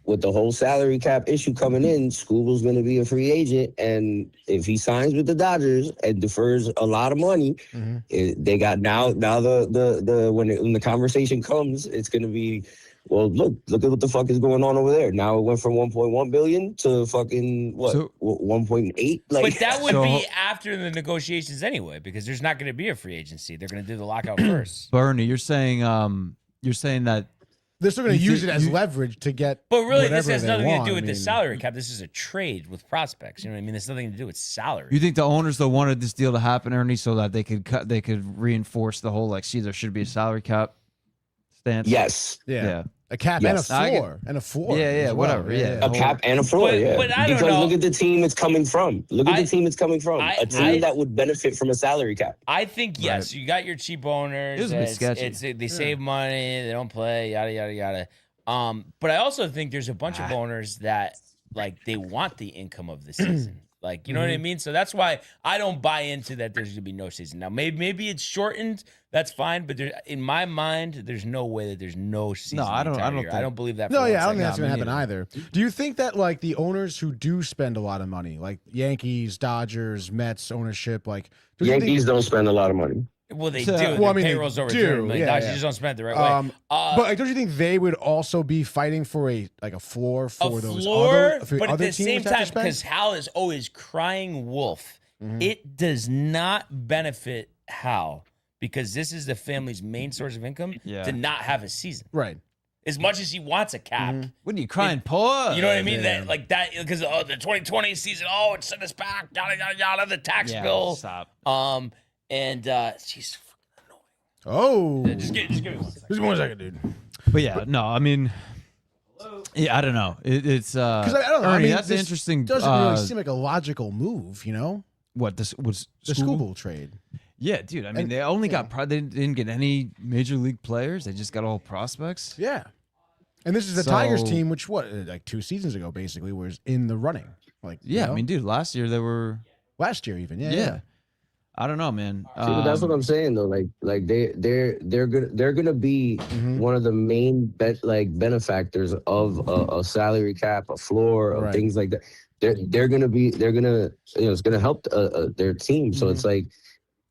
with the whole salary cap issue coming in, Scooble's going to be a free agent, and if he signs with the Dodgers and defers a lot of money, they got now the when the conversation comes, it's going to be, well, look at what the fuck is going on over there. Now it went from 1.1 billion to fucking what, So- 1.8. But Like that would So- be after the negotiations anyway, because there's not going to be a free agency. They're going to do the lockout first. Bernie, you're saying that They're still going to You use thi- it as you- leverage to get. But really, this whatever has they nothing want. to do with I the mean, salary cap. This is a trade with prospects. You know what I mean? There's nothing to do with salary. you think the owners though wanted this deal to happen, Ernie, so that they could reinforce the whole like, see, there should be a salary cap stance. yes, Yeah. A cap and a Yes. I get- floor. And a floor. Yeah, as well. whatever, yeah. a cap and a floor. But- yeah, but I don't because know. look at the team it's coming from. Look at I- the team it's coming from. I- A team I- that would benefit from a salary cap. I think yes. You got your cheap owners. It was a bit sketchy. They save money. They don't play. Yada yada yada. But I also think there's a bunch of owners that like they want the income of the season. Like, you know what I mean? So that's why I don't buy into that there's going to be no season. Now, maybe it's shortened. That's fine. But in my mind, there's no way that there's no season. No, I the don't- entire I don't year. I think- don't believe that. No, for yeah, one I don't think second. that's going to happen either. Do you think that, like, the owners who do spend a lot of money, like Yankees, Dodgers, Mets ownership, like, do you Yankees think, don't spend a lot of money. Well, they So- do. Well, Their I mean, they payrolls over do, 300 million. yeah, You yeah. just don't spend it the right way. but like, don't you think they would also be fighting for a floor for A those floor, other, for but at other the teams same that have time, to spend? because Hal is always crying wolf, it does not benefit Hal because this is the family's main source of income Yeah. to not have a season. Right. As much as he wants a cap. What are you crying, poor? You know what I mean? Yeah. That like that because the 2020 season, it sent us back, yada yada yada, the tax Yeah, bill. stop. And she's Oh. just give me 1 second. Just 1 second, dude. But yeah, no, I mean, yeah, I don't know. It's Because I don't know. Ernie, I mean, that's this interesting. Doesn't really seem like a logical move, you know? What this was The Skubal trade. Yeah, dude. I mean, they only got they didn't get any major league players. They just got all prospects. Yeah. And this is the Tigers team, which like 2 seasons ago, basically, was in the running. Like, yeah, I mean, dude, last year they were. Last year even, yeah. I don't know, man. See, but that's what I'm saying though. Like they're gonna be one of the main benefactors of a salary cap, a floor, of things like that. They're gonna it's gonna help their team. So it's like,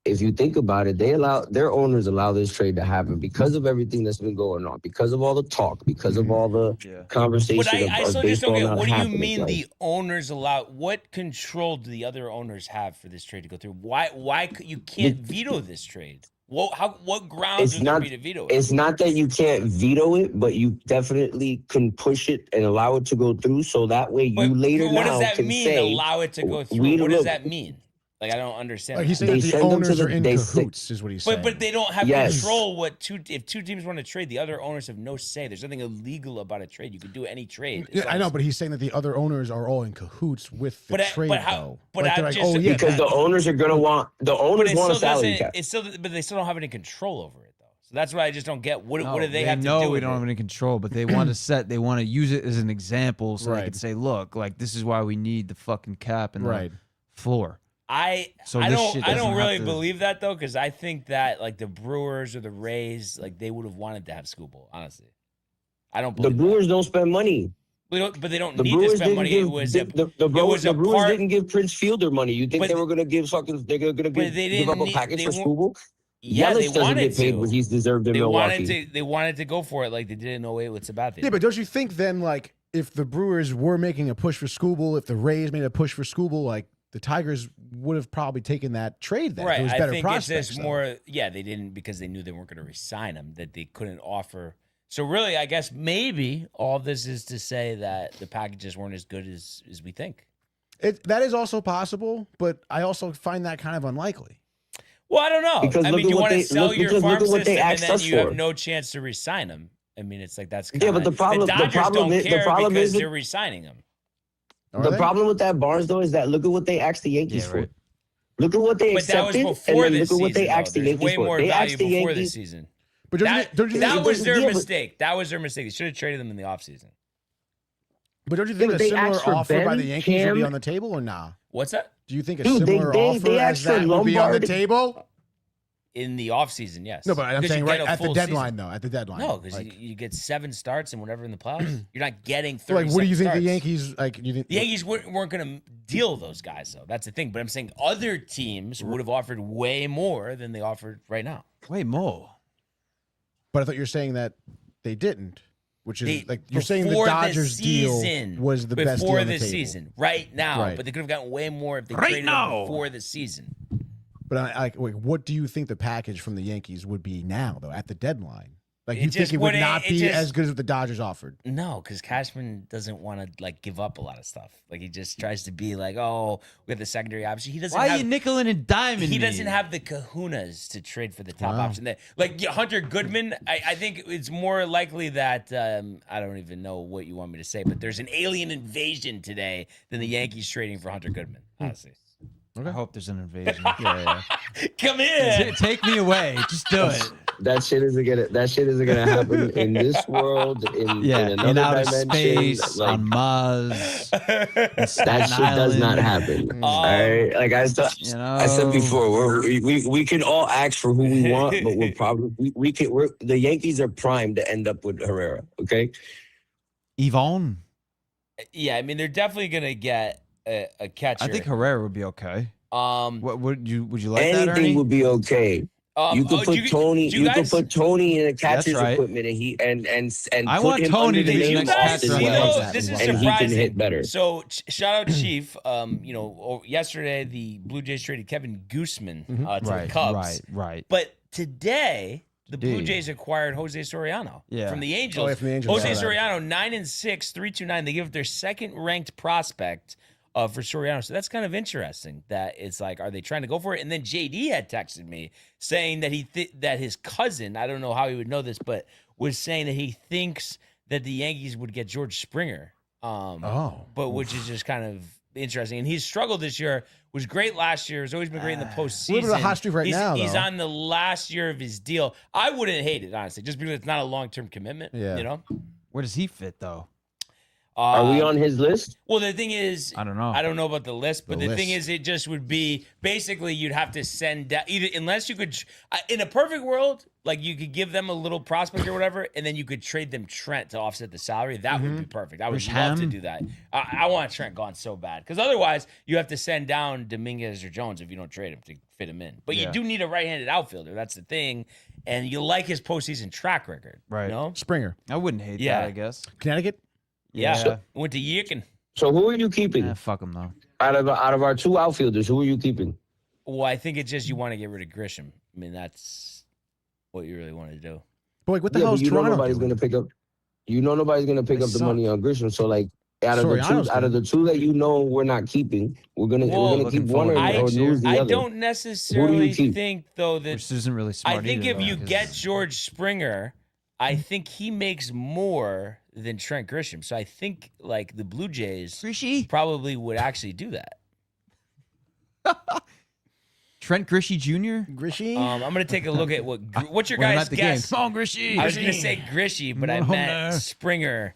if you think about it, their owners allow this trade to happen because of everything that's been going on, because of all the talk, because of all the conversation. But I still just don't get, what do you mean like, the owners allow? What control do the other owners have for this trade to go through? Why you can't veto this trade? What grounds would there be to veto it? It's not that you can't veto it, but you definitely can push it and allow it to go through. So that way, you later what now does that can mean? say, Allow it to go through. What does that mean? Like, I don't understand. Like, he's saying that the owners are in cahoots, is what he's saying. But they don't have control. If two teams want to trade, the other owners have no say. There's nothing illegal about a trade. You can do any trade. Yeah, I know, but he's saying that the other owners are all in cahoots with the trade, though. Because the owners are going to want a salary cap. But they still don't have any control over it, though. So that's why I just don't get what do they have to do. No, we don't have any control, but they want to want to use it as an example, so they can say, look, like, this is why we need the fucking cap and the floor. I don't really believe that, though, because I think that, like, the Brewers or the Rays, like, they would have wanted to have Skubal, honestly. I don't believe the Brewers don't spend money. But they don't need to spend money. The Brewers didn't give Prince Fielder money. You think they were going to give give up a package for Skubal? Yeah, Yelich doesn't get paid what he's deserved in Milwaukee. They wanted to go for it like they did in 08 with Sabathia. Yeah, but don't you think then, like, if the Brewers were making a push for Skubal, if the Rays made a push for Skubal, like, the Tigers would have probably taken that trade then. Right. It was better prospects, it's just more, they didn't, because they knew they weren't going to re-sign him, that they couldn't offer. So really, I guess maybe all this is to say that the packages weren't as good as we think. That is also possible, but I also find that kind of unlikely. Well, I don't know. Because I mean, you want to sell your farm system and then you have for. no chance to re-sign him. I mean, it's like that's kind but the problem because they're re-signing him. The problem with that, Barnes, though, is that look at what they asked the Yankees for. Look at what they accepted, and then look at what they asked the Yankees for. They asked the Yankees. Season. But that was their mistake. That was their mistake. They should have traded them in the offseason. But don't you think a similar offer by the Yankees would be on the table or nah? What's that? Do you think a similar offer as that would be on the table? In the offseason, yes. No, but I'm saying right at the deadline, though. At the deadline. No, because you get 7 starts and whatever in the playoffs. You're not getting 30. Like, what do you think the Yankees like? The Yankees weren't going to deal those guys, though. That's the thing. But I'm saying other teams would have offered way more than they offered right now. Way more. But I thought you were saying that they didn't, which is like you're saying the Dodgers deal was the best deal before on the this table. season, right now. Right. But they could have gotten way more if they traded them before the season. But what do you think the package from the Yankees would be now, though, at the deadline? Like, you think it would not be as good as what the Dodgers offered? No, because Cashman doesn't want to, like, give up a lot of stuff. Like, he just tries to be like, oh, we have the secondary option. He doesn't. Why are you nickeling and diming? He doesn't have the kahunas to trade for the top option. Like, Hunter Goodman, I think it's more likely that I don't even know what you want me to say, but there's an alien invasion today than the Yankees trading for Hunter Goodman. Honestly. Okay. I hope there's an invasion. Come in. Take me away. Just do it. That shit isn't gonna happen in this world. In another outer dimension, space, on Mars. That shit does not happen. All right, like I said before, we can all ask for who we want, but we're probably the Yankees are primed to end up with Herrera. Okay, Yvonne. Yeah, I mean they're definitely gonna get a catcher. I think Herrera would be okay. What would you like? Anything that, Ernie? would be okay. You could put Tony. You could put Tony in a catcher's equipment, and I put want him Tony under to the be name the next Austin catcher. Wells, This is and surprising. he can hit better. So shout out Chief. Yesterday the Blue Jays traded Kevin Gooseman to the Cubs. Right. But today the Blue Jays acquired Jose Soriano from the Angels. From the Angels. Jose Soriano, 9-6, 3.29. They give up their second ranked prospect for Soriano. So that's kind of interesting that it's like, are they trying to go for it? And then JD had texted me saying that that his cousin, I don't know how he would know this, but was saying that he thinks that the Yankees would get George Springer. But which is just kind of interesting. And he's struggled this year. Was great last year. Has always been great in the postseason. A little bit of a hot streak right now, He's though. on the last year of his deal. I wouldn't hate it, honestly, just because it's not a long-term commitment. Yeah. You know? Where does he fit though? Are we on his list? Well, the thing is, I don't know. I don't know about the list, but the thing list. is, it just would be basically you'd have to send down either unless you could, in a perfect world, like you could give them a little prospect or whatever, and then you could trade them Trent to offset the salary. That would be perfect. I would love to do that. I want Trent gone so bad because otherwise you have to send down Dominguez or Jones if you don't trade him to fit him in. But you do need a right-handed outfielder. That's the thing, and you like his postseason track record, Right. You know? Springer, I wouldn't hate Yeah. that. I guess. Connecticut. Yeah, went to Yicken. So who are you keeping Fuck him though. out of our 2 outfielders? Who are you keeping? Well, I think it's just you want to get rid of Grisham. I mean, that's what you really want to do. But like, what the Yeah, hell but is you know Toronto nobody's doing? going to pick up. You know nobody's going to pick They up the suck. money on Grisham. So like, out of Soriano's the two that you know we're not keeping, we're gonna looking keep one or, forward to next lose the I other. don't necessarily keep? think, though, that Which isn't really smart. I think either, if you though, 'cause- get George Springer, I think he makes more than Trent Grisham. So I think like the Blue Jays probably would actually do that. Trent Grishy Jr. Grishy. I'm gonna take a look at what's your When I'm guys' at the game. guess. Come on, Grishy. I was gonna say Grishy, but I No, meant no. Springer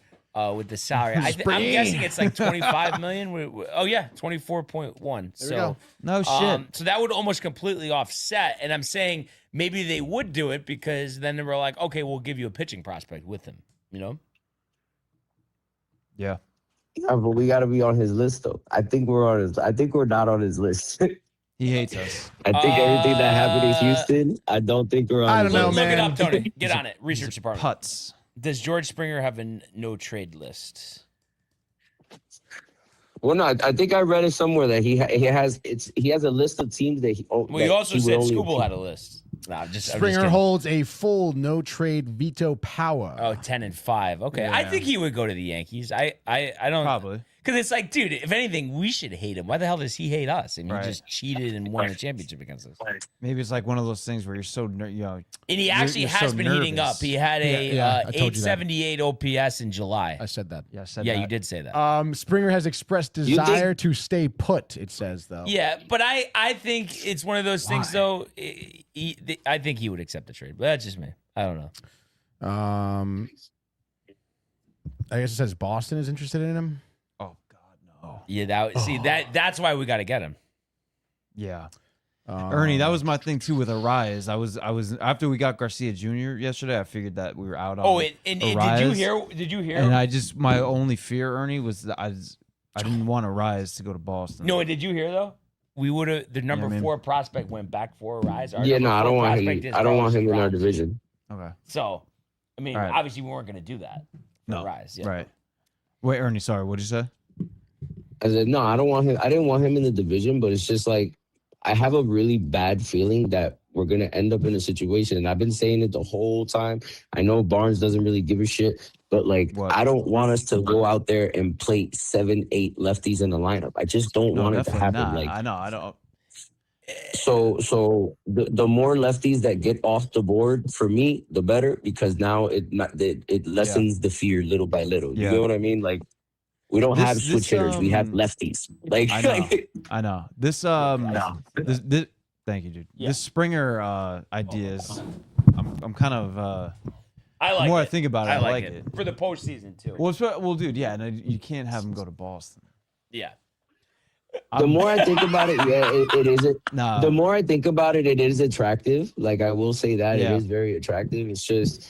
with the salary. I'm guessing it's like 25 million. Oh yeah, 24.1. There we go. No shit. So that would almost completely offset. And I'm saying maybe they would do it because then they were like, okay, we'll give you a pitching prospect with him. You know? Yeah. Yeah, but we got to be on his list though. I think we're not on his list. He hates us. I think everything that happened in Houston, I don't think we're on. I his don't know, list. Look it man. up, Tony. Get on it. Research department. Putts. Does George Springer have a no trade list? Well, no, I think I read it somewhere that he has a list of teams that he. Well, you also said Scooble had a list. Nah, I'm just Springer kidding. holds a full no trade veto power. Oh, 10-5. Okay. I Yeah. think he would go to the Yankees. I don't Probably. because it's like, dude, if anything, we should hate him. Why the hell does he hate us? I mean, Right. he just cheated and won a championship against us. Maybe it's like one of those things where you're so And he actually you're has so been heating nervous. up. He had a Yeah, I told you that. 878 OPS in July. I said that. Yeah, I said Yeah, that. you did say that. Springer has expressed You think- desire to stay put. It says though. Yeah, but I think it's one of those things, though. I think he would accept the trade, but that's just me. I don't know. I guess it says Boston is interested in him. Oh God, no. Yeah, that's why we got to get him. Yeah. Ernie, Um, that was my thing too with Arise. I was after we got Garcia Jr. yesterday. I figured that we were out on. Oh, and did you Arise. hear? Did you hear? And my only fear, Ernie, was that I didn't want Arise to go to Boston. No, did you hear though? We would have the number man. 4 prospect went back for a rise. Our Yeah, number no, I 4 don't want prospect him. is I don't want Carlos him in our Rise. division. Okay. So, I mean, All right. obviously we weren't going to do that. For No. rise. Yeah. Right. Wait, Ernie. Sorry. What did you say? I said no, I don't want him. I didn't want him in the division, but it's just like I have a really bad feeling that we're gonna end up in a situation, and I've been saying it the whole time. I know Barnes doesn't really give a shit, but like What? I don't want us to go out there and play 7-8 lefties in the lineup. I just don't want it to definitely happen. not. Like I know. I don't. so the more lefties that get off the board for me, the better, because now it lessens the fear little by little. You Yeah. know what I mean? Like we don't have This- switch hitters, we have lefties. Like I know. I know. This this thank you, dude. Yeah. This Springer idea is I'm kind of I like the more it. I think about it, I like it. for the postseason too. Well, dude, yeah, and you can't have him go to Boston. Yeah. The more I think about it, yeah, it is. Nah. The more I think about it, it is attractive. Like I will say that Yeah. it is very attractive. It's just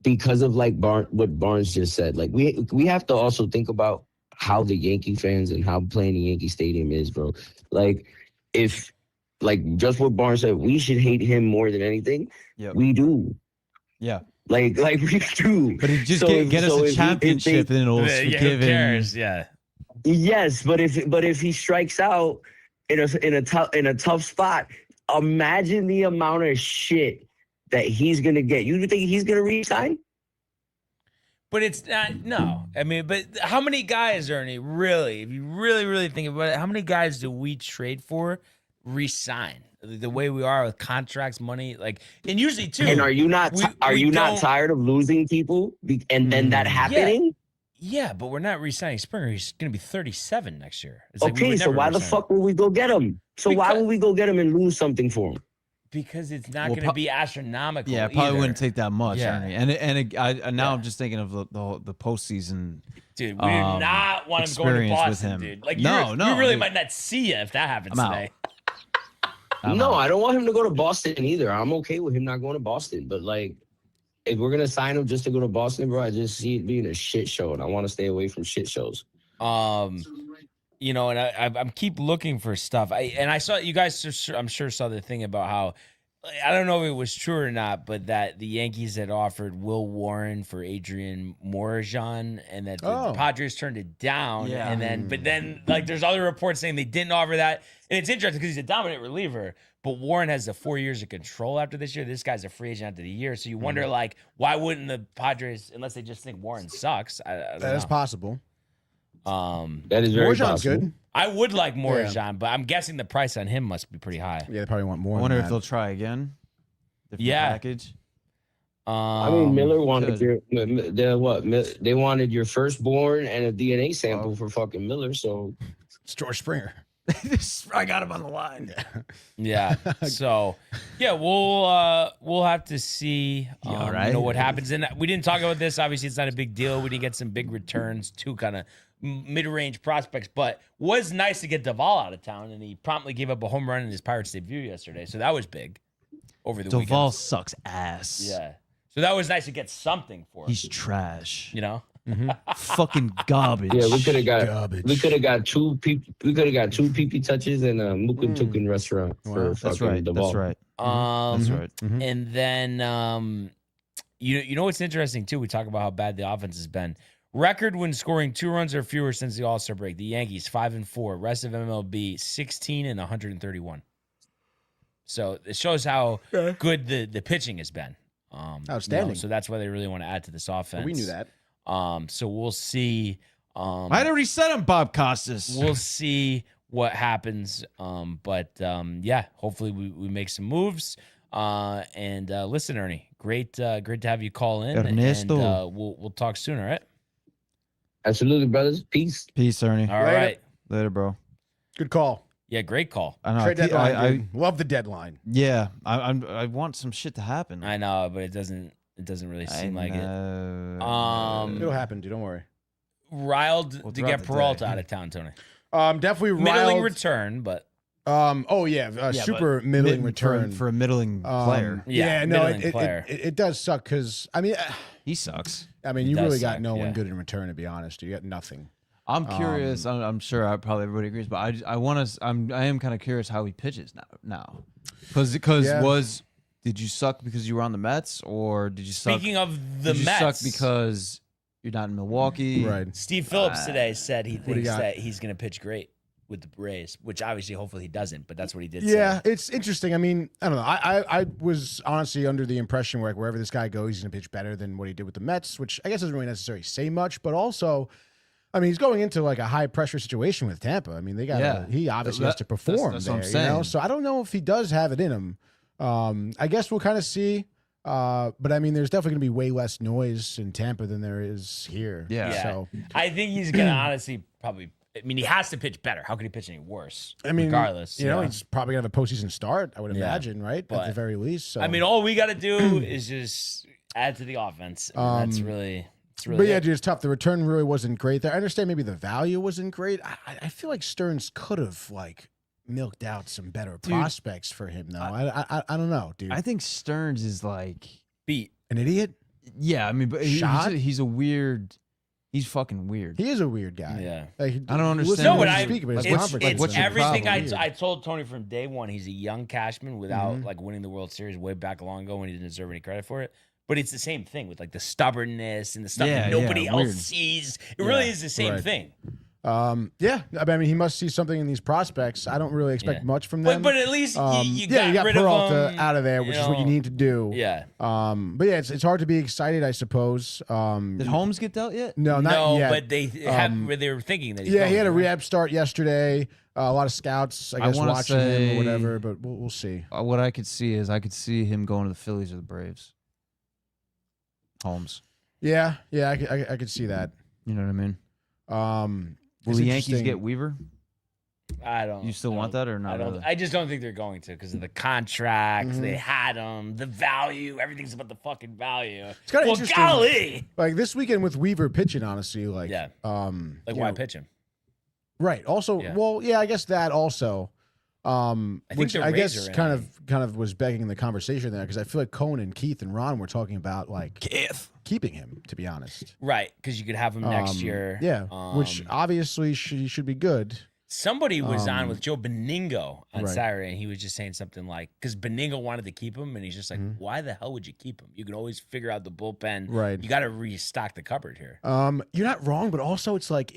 because of like what Barnes just said. Like we have to also think about how the Yankee fans and how playing the Yankee Stadium is, bro. Like if like just what Barnes said, we should hate him more than anything. Yep. We do. Yeah. Like we do. But if just So get us a championship, then it'll Yeah, forgive who him. cares? Yeah. Yes, but if he strikes out in a tough spot, imagine the amount of shit that he's gonna get. You think he's gonna resign? But it's not, no. I mean, but how many guys, Ernie, really, if you really think about it, how many guys do we trade for, resign? The way we are with contracts, money, like, and usually too. And are you not we not don't- tired of losing people and then that happening? Yeah, but we're not re-signing Springer. He's going to be 37 next year. It's like we Okay, would so never why the re-sign fuck would we go get him? So why would we go get him and lose something for him? because it's not Well, going to be astronomical. Yeah, it probably either. wouldn't take that much. Yeah. Ernie. And now I'm just thinking of the postseason. Dude, we do not want him going to experience with Boston, him. dude. Like, No, we really dude. might not see you if that happens I'm out. today. No, I don't want him to go to Boston either. I'm okay with him not going to Boston. But, like, if we're going to sign him just to go to Boston, bro, I just see it being a shit show, and I want to stay away from shit shows. You know, and I'm keep looking for stuff. I saw you guys. I'm sure saw the thing about how I don't know if it was true or not, but that the Yankees had offered Will Warren for Adrian Morejon, and that the Padres turned it down. Yeah. But then like there's other reports saying they didn't offer that, and it's interesting because he's a dominant reliever. But Warren has the 4 years of control after this year. This guy's a free agent after the year, so you wonder like why wouldn't the Padres, unless they just think Warren sucks? I don't That is know. possible. That is very Morejon's possible. good. I would like Morejon, but I'm guessing the price on him must be pretty high. Yeah, they probably want more. I wonder than if that. they'll try again. Different Yeah. package. I mean, Miller wanted good. they wanted your firstborn and a DNA sample for fucking Miller. So It's George Springer. I got him on the line. Yeah. So, yeah, we'll have to see all right? you know what happens. And we didn't talk about this. Obviously, it's not a big deal. We didn't get some big returns, two kind of mid-range prospects, but was nice to get Duvall out of town, and he promptly gave up a home run in his Pirates debut yesterday. So that was big over the Duvall weekend. sucks ass. Yeah. So that was nice to get something for him. He's trash. You know? Fucking garbage. yeah, we could have got Garbage. we could have got two PP touches and a Mukun Tukin restaurant for That's fucking right. Duvall. That's right. That's right. And then you know what's interesting too? We talk about how bad the offense has been. Record when scoring 2 runs or fewer since the All-Star break. The Yankees 5-4. Rest of MLB 16 and 131. So it shows how good the pitching has been. Outstanding. So that's why they really want to add to this offense. We knew that. So we'll see. I'd already said I'm Bob Costas. We'll see what happens. Yeah, hopefully we make some moves. Listen, Ernie, great to have you call in. Ernesto. And we'll talk soon, all right? Absolutely, brothers. Peace. Peace, Ernie. All right. Later, bro. Good call. Yeah, great call. I know. Trade deadline. Dude. Love the deadline. Yeah, I want some shit to happen. I know, but it doesn't really seem like it. It'll happen, dude. Don't worry. Riled to throughout get the Peralta day. out of town, Tony. Definitely Middling riled. return, but Super middling return for a middling player. Yeah, no, middling player. it does suck because I mean, He sucks. you does really got suck, no one yeah. good in return. To be honest, you got nothing. I'm curious. I'm sure probably everybody agrees, but I am kind of curious how he pitches now, because Yeah. did you suck because you were on the Mets, or did you suck? Speaking of the did you Mets, suck because you're not in Milwaukee? Right. Steve Phillips today said he do you thinks got? that he's going to pitch great with the Rays, which obviously, hopefully, he doesn't. But that's what he did. Yeah, say. it's interesting. I mean, I don't know. I was honestly under the impression where wherever this guy goes, he's gonna pitch better than what he did with the Mets, which I guess doesn't really necessarily say much, but also, I mean, he's going into like a high pressure situation with Tampa. I mean, he obviously has to perform that's there, what I'm saying. So I don't know if he does have it in him. I guess we'll kind of see. But I mean, there's definitely gonna be way less noise in Tampa than there is here. Yeah. So I think he's going to honestly probably. I mean, he has to pitch better. How could he pitch any worse? I mean, regardless, you know, he's probably gonna have a postseason start. I would Yeah. imagine, right? At But, the very least. So I mean, all we got to do is just add to the offense. And that's really. But yeah, it. dude, it's tough. The return really wasn't great there. I understand maybe the value wasn't great. I feel like Stearns could have like milked out some better prospects for him, though. I don't know, dude. I think Stearns is like beat. An idiot? Yeah, I mean, but Shot? he's a weird. He's fucking weird. He is a weird guy. Yeah. Like, I don't understand listen No, to but him I, speak about his like, conference. it's what's your everything problem? I told Tony from day one. He's a young Cashman without like winning the World Series way back long ago when he didn't deserve any credit for it. But it's the same thing with like the stubbornness and the stuff that nobody else weird. sees. It really is the same right. thing. Yeah, I mean, he must see something in these prospects. I don't really expect Yeah. much from them. But at least you got rid Peralta of him, out of there, which is what you need to do. Yeah. But yeah, it's hard to be excited, I suppose. Did Holmes get dealt yet? No, not yet. but they they were thinking that. Yeah, he had a rehab start yesterday. A lot of scouts, I guess, wanna watching him say- or whatever. But we'll see. What I could see is I could see him going to the Phillies or the Braves. Holmes. Yeah, I could see that. You know what I mean? Will was the Yankees interesting. get Weaver? I don't. You still want that or not? I don't. really? I just don't think they're going to because of the contracts. They had them, the value. Everything's about the fucking value. It's kind of Well, interesting. golly. Like this weekend with Weaver pitching, honestly, like Yeah. Like you why know, pitch him? Right. Also, Yeah. well, yeah, I guess that also. think Which the I Rays guess are in kind of was begging the conversation there because I feel like Cohen and Keith and Ron were talking about like keeping him, to be honest. Right, because you could have him next year. Yeah, which obviously should be good. Somebody was on with Joe Beningo on Right. Saturday, and he was just saying something like, because Beningo wanted to keep him, and he's just like, why the hell would you keep him? You can always figure out the bullpen. Right. You got to restock the cupboard here. You're not wrong, but also it's like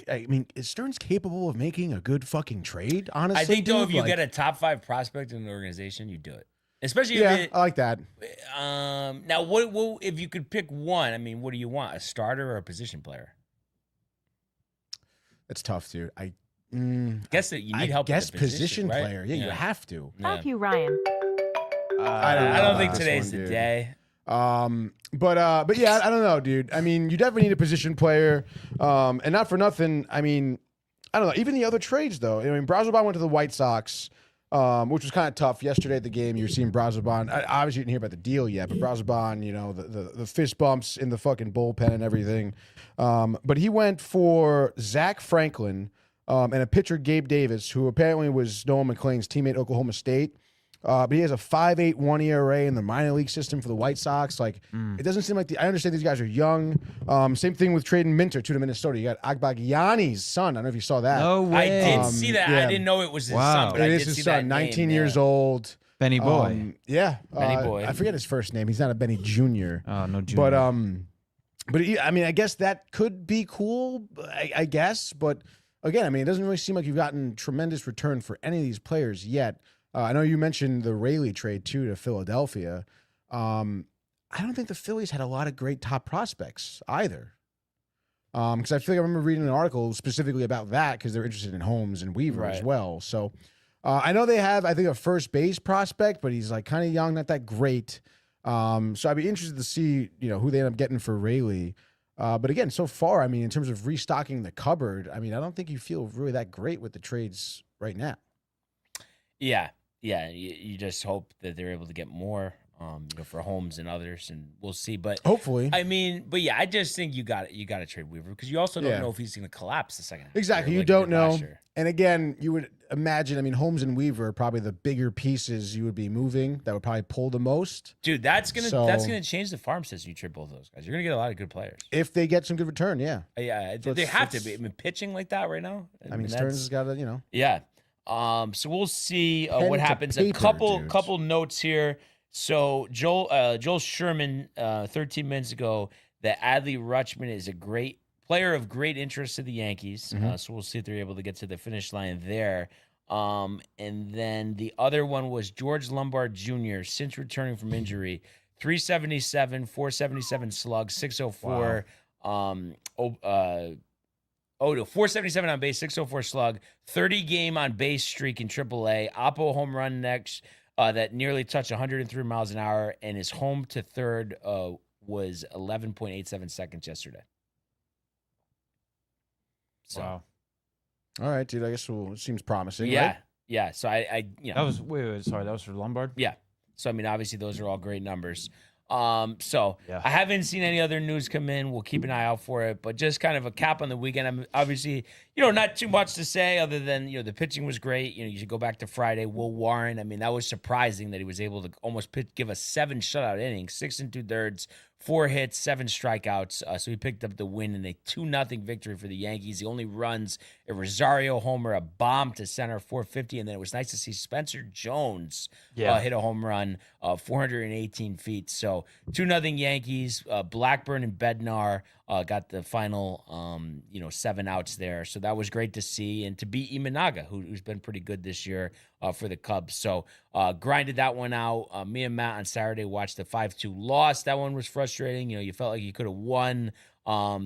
I mean, is Stearns capable of making a good fucking trade? Honestly, I think, though, dude? if you Like, get a top 5 prospect in the organization, you do it. Especially yeah, if I like that. now, what if you could pick one? I mean, what do you want? A starter or a position player? That's tough, dude. I Guess that you need help. guess with the position right? player. Yeah, you have to. Yeah. Fuck you, Ryan. I don't know I don't about think this today's one, the dude. day. But yeah, I don't know, dude. I mean, you definitely need a position player. And not for nothing. I mean, I don't know. Even the other trades, though. I mean, Brazoban went to the White Sox, which was kind of tough. Yesterday at the game, you were seeing Brazoban. Obviously, you didn't hear about the deal yet, but Brazoban, you know, the fist bumps in the fucking bullpen and everything. But he went for Zach Franklin and a pitcher, Gabe Davis, who apparently was Noah McClain's teammate at Oklahoma State. But he has a 5.81 ERA in the minor league system for the White Sox. Like, it doesn't seem like I understand these guys are young. Same thing with trading Minter to Minnesota. You got Agbagiani's son. I don't know if you saw that. No I way. did see that. yeah. I didn't know it was his Wow. son, but I It did is his see son, that 19 name, years yeah. old. Benny Boy. Yeah, Benny Boy. I forget his first name. He's not a Benny Jr. Oh, no junior. But I mean, I guess that could be cool. I guess, but again, I mean, it doesn't really seem like you've gotten tremendous return for any of these players yet. I know you mentioned the Rayleigh trade too to Philadelphia. I don't think the Phillies had a lot of great top prospects either. Because I feel like I remember reading an article specifically about that because they're interested in Holmes and Weaver as Right. well. So I know they have, I think, a first base prospect, but he's like kind of young, not that great. So I'd be interested to see, you know, who they end up getting for Rayleigh. But again, so far, I mean, in terms of restocking the cupboard, I mean, I don't think you feel really that great with the trades right now. Yeah. You just hope that they're able to get more, for Holmes and others, and we'll see. But Hopefully. I mean, but yeah, I just think you got to trade Weaver because you also don't Yeah. know if he's going to collapse the second half. Exactly. You like he don't did last know. year. And again, you would imagine, I mean, Holmes and Weaver are probably the bigger pieces you would be moving that would probably pull the most Dude, that's gonna So- change the farm system. You trade both of those guys. You're gonna get a lot of good players. if they get some good return. Yeah. Yeah, So they it's- have to it's- be. I mean, pitching like that right now. I mean, Stearns has got to, you know. Yeah. So we'll see Pen what to happens. paper, A couple dudes. notes here. So Joel Sherman, 13 minutes ago, that Adley Rutschman is a great player of great interest to the Yankees. So we'll see if they're able to get to the finish line there. And then the other one was George Lombard Jr. since returning from injury, 377, 477 slug, 604. No, 477 on base, 604 slug, 30 game on base streak in AAA. Oppo home run next that nearly touched 103 miles an hour, and his home to third was 11.87 seconds yesterday. So, Wow. All right, dude. I guess it seems promising. yeah, Right? yeah. So I That was sorry, that was for Lombard. yeah. So I mean, obviously those are all great numbers. So Yeah. I haven't seen any other news come in. We'll keep an eye out for it, but just kind of a cap on the weekend. I'm obviously, not too much to say other than, the pitching was great. You should go back to Friday. Will Warren, I mean, that was surprising that he was able to almost give us 7 shutout innings, 6 2/3, 4 hits, 7 strikeouts. So he picked up the win in a 2-0 victory for the Yankees. He only runs a Rosario homer, a bomb to center, 450, and then it was nice to see Spencer Jones hit a home run, 418 feet. So 2-0 Yankees. Blackburn and Bednar got the final, 7 outs there. So that was great to see, and to beat Imanaga, who's been pretty good this year for the Cubs. So grinded that one out. Me and Matt on Saturday watched the 5-2 loss. That one was frustrating. You felt like you could have won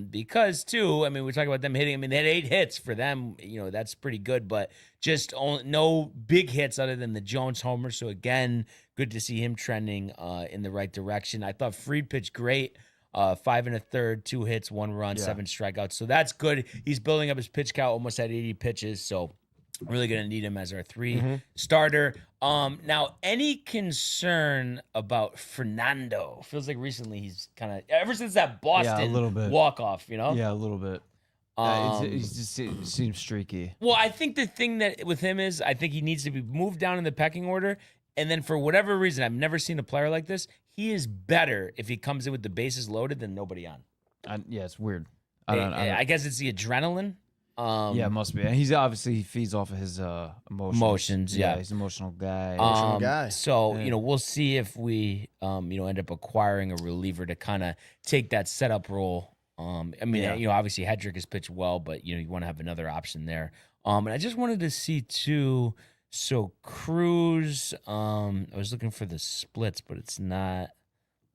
because, too, I mean, we talk about them hitting. I mean, they had 8 hits for them. That's pretty good, but just no big hits other than the Jones homer. So, again, good to see him trending in the right direction. I thought Fried pitched great. 5 1/3, 2 hits, 1 run, 7 strikeouts. So that's good. He's building up his pitch count, almost at 80 pitches. So really going to need him as our 3 starter. Now, any concern about Fernando? Feels like recently he's kind of, ever since that Boston a little bit. walk-off, you know? Yeah, a little bit. It seems streaky. Well, I think the thing that with him is I think he needs to be moved down in the pecking order. And then for whatever reason, I've never seen a player like this. He is better if he comes in with the bases loaded than nobody on. Yeah, it's weird. I guess it's the adrenaline. Yeah, it must be. And he feeds off of his emotions. Yeah. He's an emotional guy. So, we'll see if we, end up acquiring a reliever to kind of take that setup role. Obviously Hedrick has pitched well, but, you want to have another option there. And I just wanted to see, too, so Cruz, I was looking for the splits, but it's not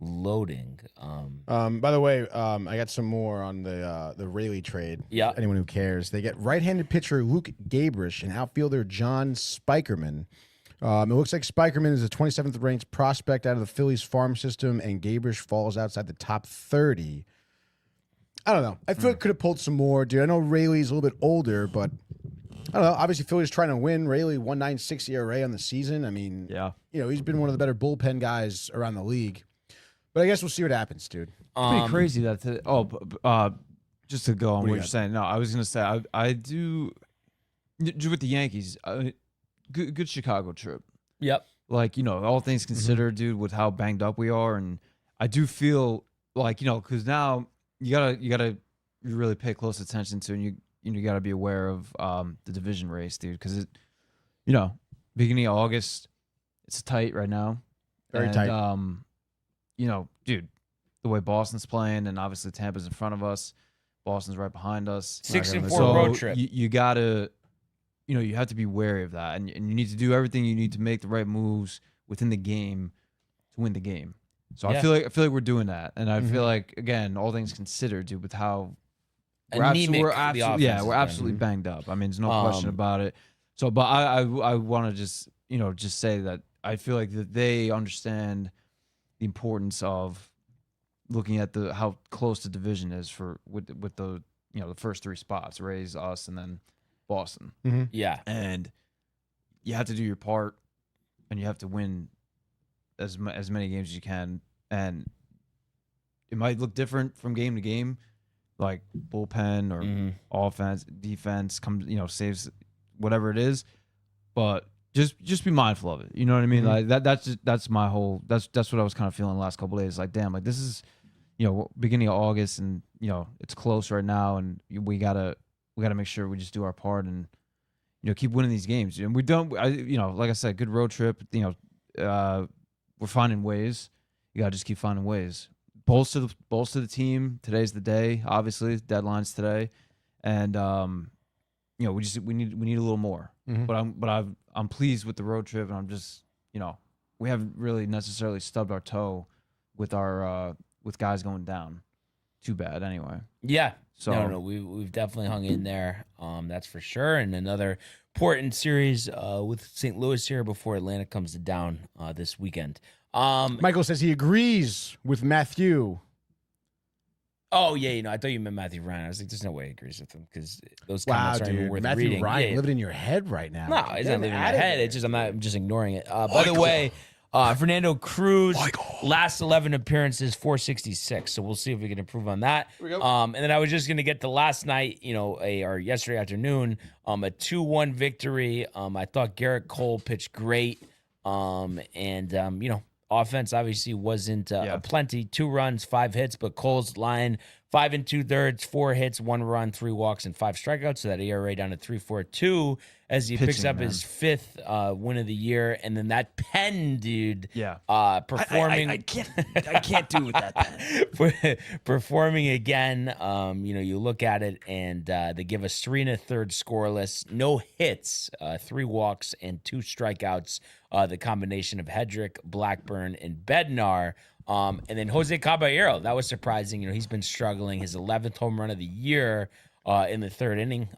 loading. By the way, I got some more on the Rayleigh trade. Yeah. Anyone who cares. They get right-handed pitcher Luke Gabrish and outfielder John Spikerman. It looks like Spikerman is a 27th ranked prospect out of the Phillies farm system, and Gabrish falls outside the top 30. I don't know. I feel it could have pulled some more, dude. I know Rayleigh's a little bit older, but I don't know. Obviously, Philly's trying to win. Rayleigh 1.96 ERA on the season. I mean, he's been one of the better bullpen guys around the league. But I guess we'll see what happens, dude. It's pretty crazy that just to go on what you're saying. No, I was gonna say I do with the Yankees. Good Chicago trip. Yep. Like all things considered, dude, with how banged up we are, and I do feel like because now you gotta really pay close attention to, and you gotta be aware of the division race, dude, because beginning of August, it's tight right now. Very tight. Dude, the way Boston's playing, and obviously Tampa's in front of us, Boston's right behind us. 6-4 road trip. You gotta, you have to be wary of that, and you need to do everything you need to make the right moves within the game to win the game. So I feel like we're doing that, and I feel like, again, all things considered, dude, with how we're absolutely banged up. I mean, there's no question about it. So, but I want to just say that I feel like that they understand the importance of looking at how close the division is with the the first 3 spots, Rays, us, and then Boston. Yeah, and you have to do your part, and you have to win as many games as you can. And it might look different from game to game, like bullpen or offense, defense comes, saves, whatever it is, but just be mindful of it. You know what I mean? Like that's my whole, that's what I was kind of feeling the last couple of days. Like, damn, like this is, beginning of August, and it's close right now, and we gotta make sure we just do our part and keep winning these games. And we don't, like I said, good road trip. We're finding ways. You gotta just keep finding ways. Bolster the team. Today's the day. Obviously, deadline's today, and we need a little more. But I'm pleased with the road trip, and I'm just we haven't really necessarily stubbed our toe with our with guys going down too bad anyway. Yeah. So no, we've definitely hung in there. That's for sure. And another important series with St. Louis here before Atlanta comes down this weekend. Michael says he agrees with Matthew. Oh, yeah, I thought you meant Matthew Ryan. I was like, there's no way he agrees with him because those comments aren't even worth Matthew reading. Ryan living in your head right now. No, he's not living in my head. It's just I'm just ignoring it. By the way, Fernando Cruz, last 11 appearances, 466. So we'll see if we can improve on that. Here we go. And then I was just going to get to last night, or yesterday afternoon, a 2-1 victory. I thought Garrett Cole pitched great. Offense obviously wasn't plenty. 2 runs, 5 hits, but Cole's line 5 2/3, 4 hits, 1 run, 3 walks, and 5 strikeouts. So that ERA down to 3.42 as he picks up his 5th win of the year. And then that pen, dude, performing. I can't do with that pen. Performing again. You look at it and they give us 3 1/3 scoreless, no hits, 3 walks, and 2 strikeouts. The combination of Hedrick, Blackburn, and Bednar. And then Jose Caballero, that was surprising. He's been struggling. His 11th home run of the year in the 3rd inning.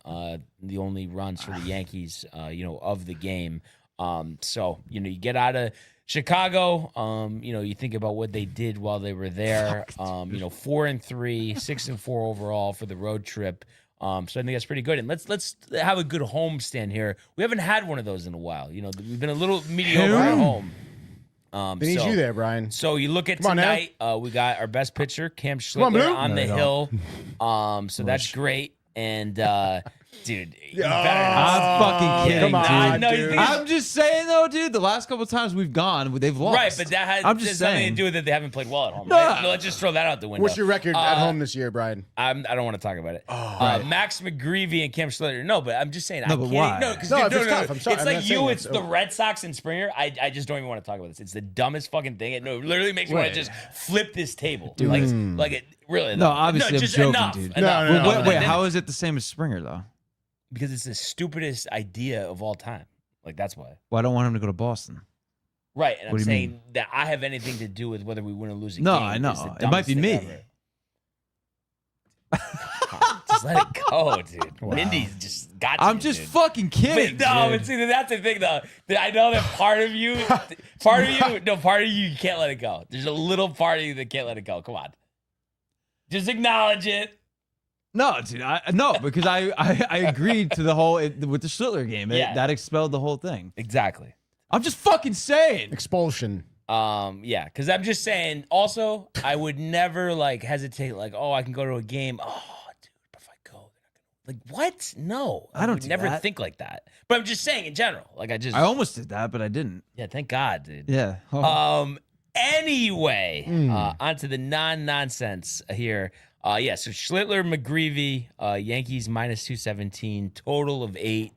The only runs for the Yankees, of the game. So, you get out of Chicago, you think about what they did while they were there. 4-3, 6-4 overall for the road trip. So I think that's pretty good. And let's have a good home stand here. We haven't had one of those in a while. We've been a little mediocre at home. They need you there, Brian. So you look at tonight, we got our best pitcher, Cam Schlittler, on the hill. So that's great. And dude, you better I'm fucking kidding, come on, dude. dude. I'm just saying though, dude. The last couple of times we've gone, they've lost. Right, but that has I'm just nothing to saying. do with it. They haven't played well at home. Right? No, let's just throw that out the window. What's your record at home this year, Brian? I don't want to talk about it. Max McGreevy and Cam Schlitter. No, but I'm just saying. No, I but can't. why? No, because No, no, it's tough. I'm sorry. It's I'm like not you. saying It's it's the Red Sox and Springer. I just don't even want to talk about this. It's the dumbest fucking thing. It literally makes me want to just flip this table. Like it really. No, obviously I'm just joking, enough. dude. Enough. Wait, how is it the same as Springer though? Because it's the stupidest idea of all time. Like that's why. Well, I don't want him to go to Boston. Right, and What I'm do you saying mean? that I have anything to do with whether we win or lose a No, game. I know. Is the It might be dumbest thing me. ever. Just let it go, dude. Mindy's just got you. I'm just dude. fucking kidding. But no, dude. but see, that's the thing, though. That I know that part of you, you can't let it go. There's a little part of you that can't let it go. Come on. Just acknowledge it. No, dude. Because I agreed to the whole with the Schlittler game. Yeah. That expelled the whole thing. Exactly. I'm just fucking saying. Expulsion. Yeah, because I'm just saying. Also, I would never hesitate. I can go to a game. Oh, dude, but if I go, they're not gonna. What? No, I don't would do never that. think like that. But I'm just saying in general. I almost did that, but I didn't. Yeah, thank God, dude. Yeah. Anyway, onto the non-nonsense here. So Schlittler, McGreevy, Yankees minus 217, total of 8.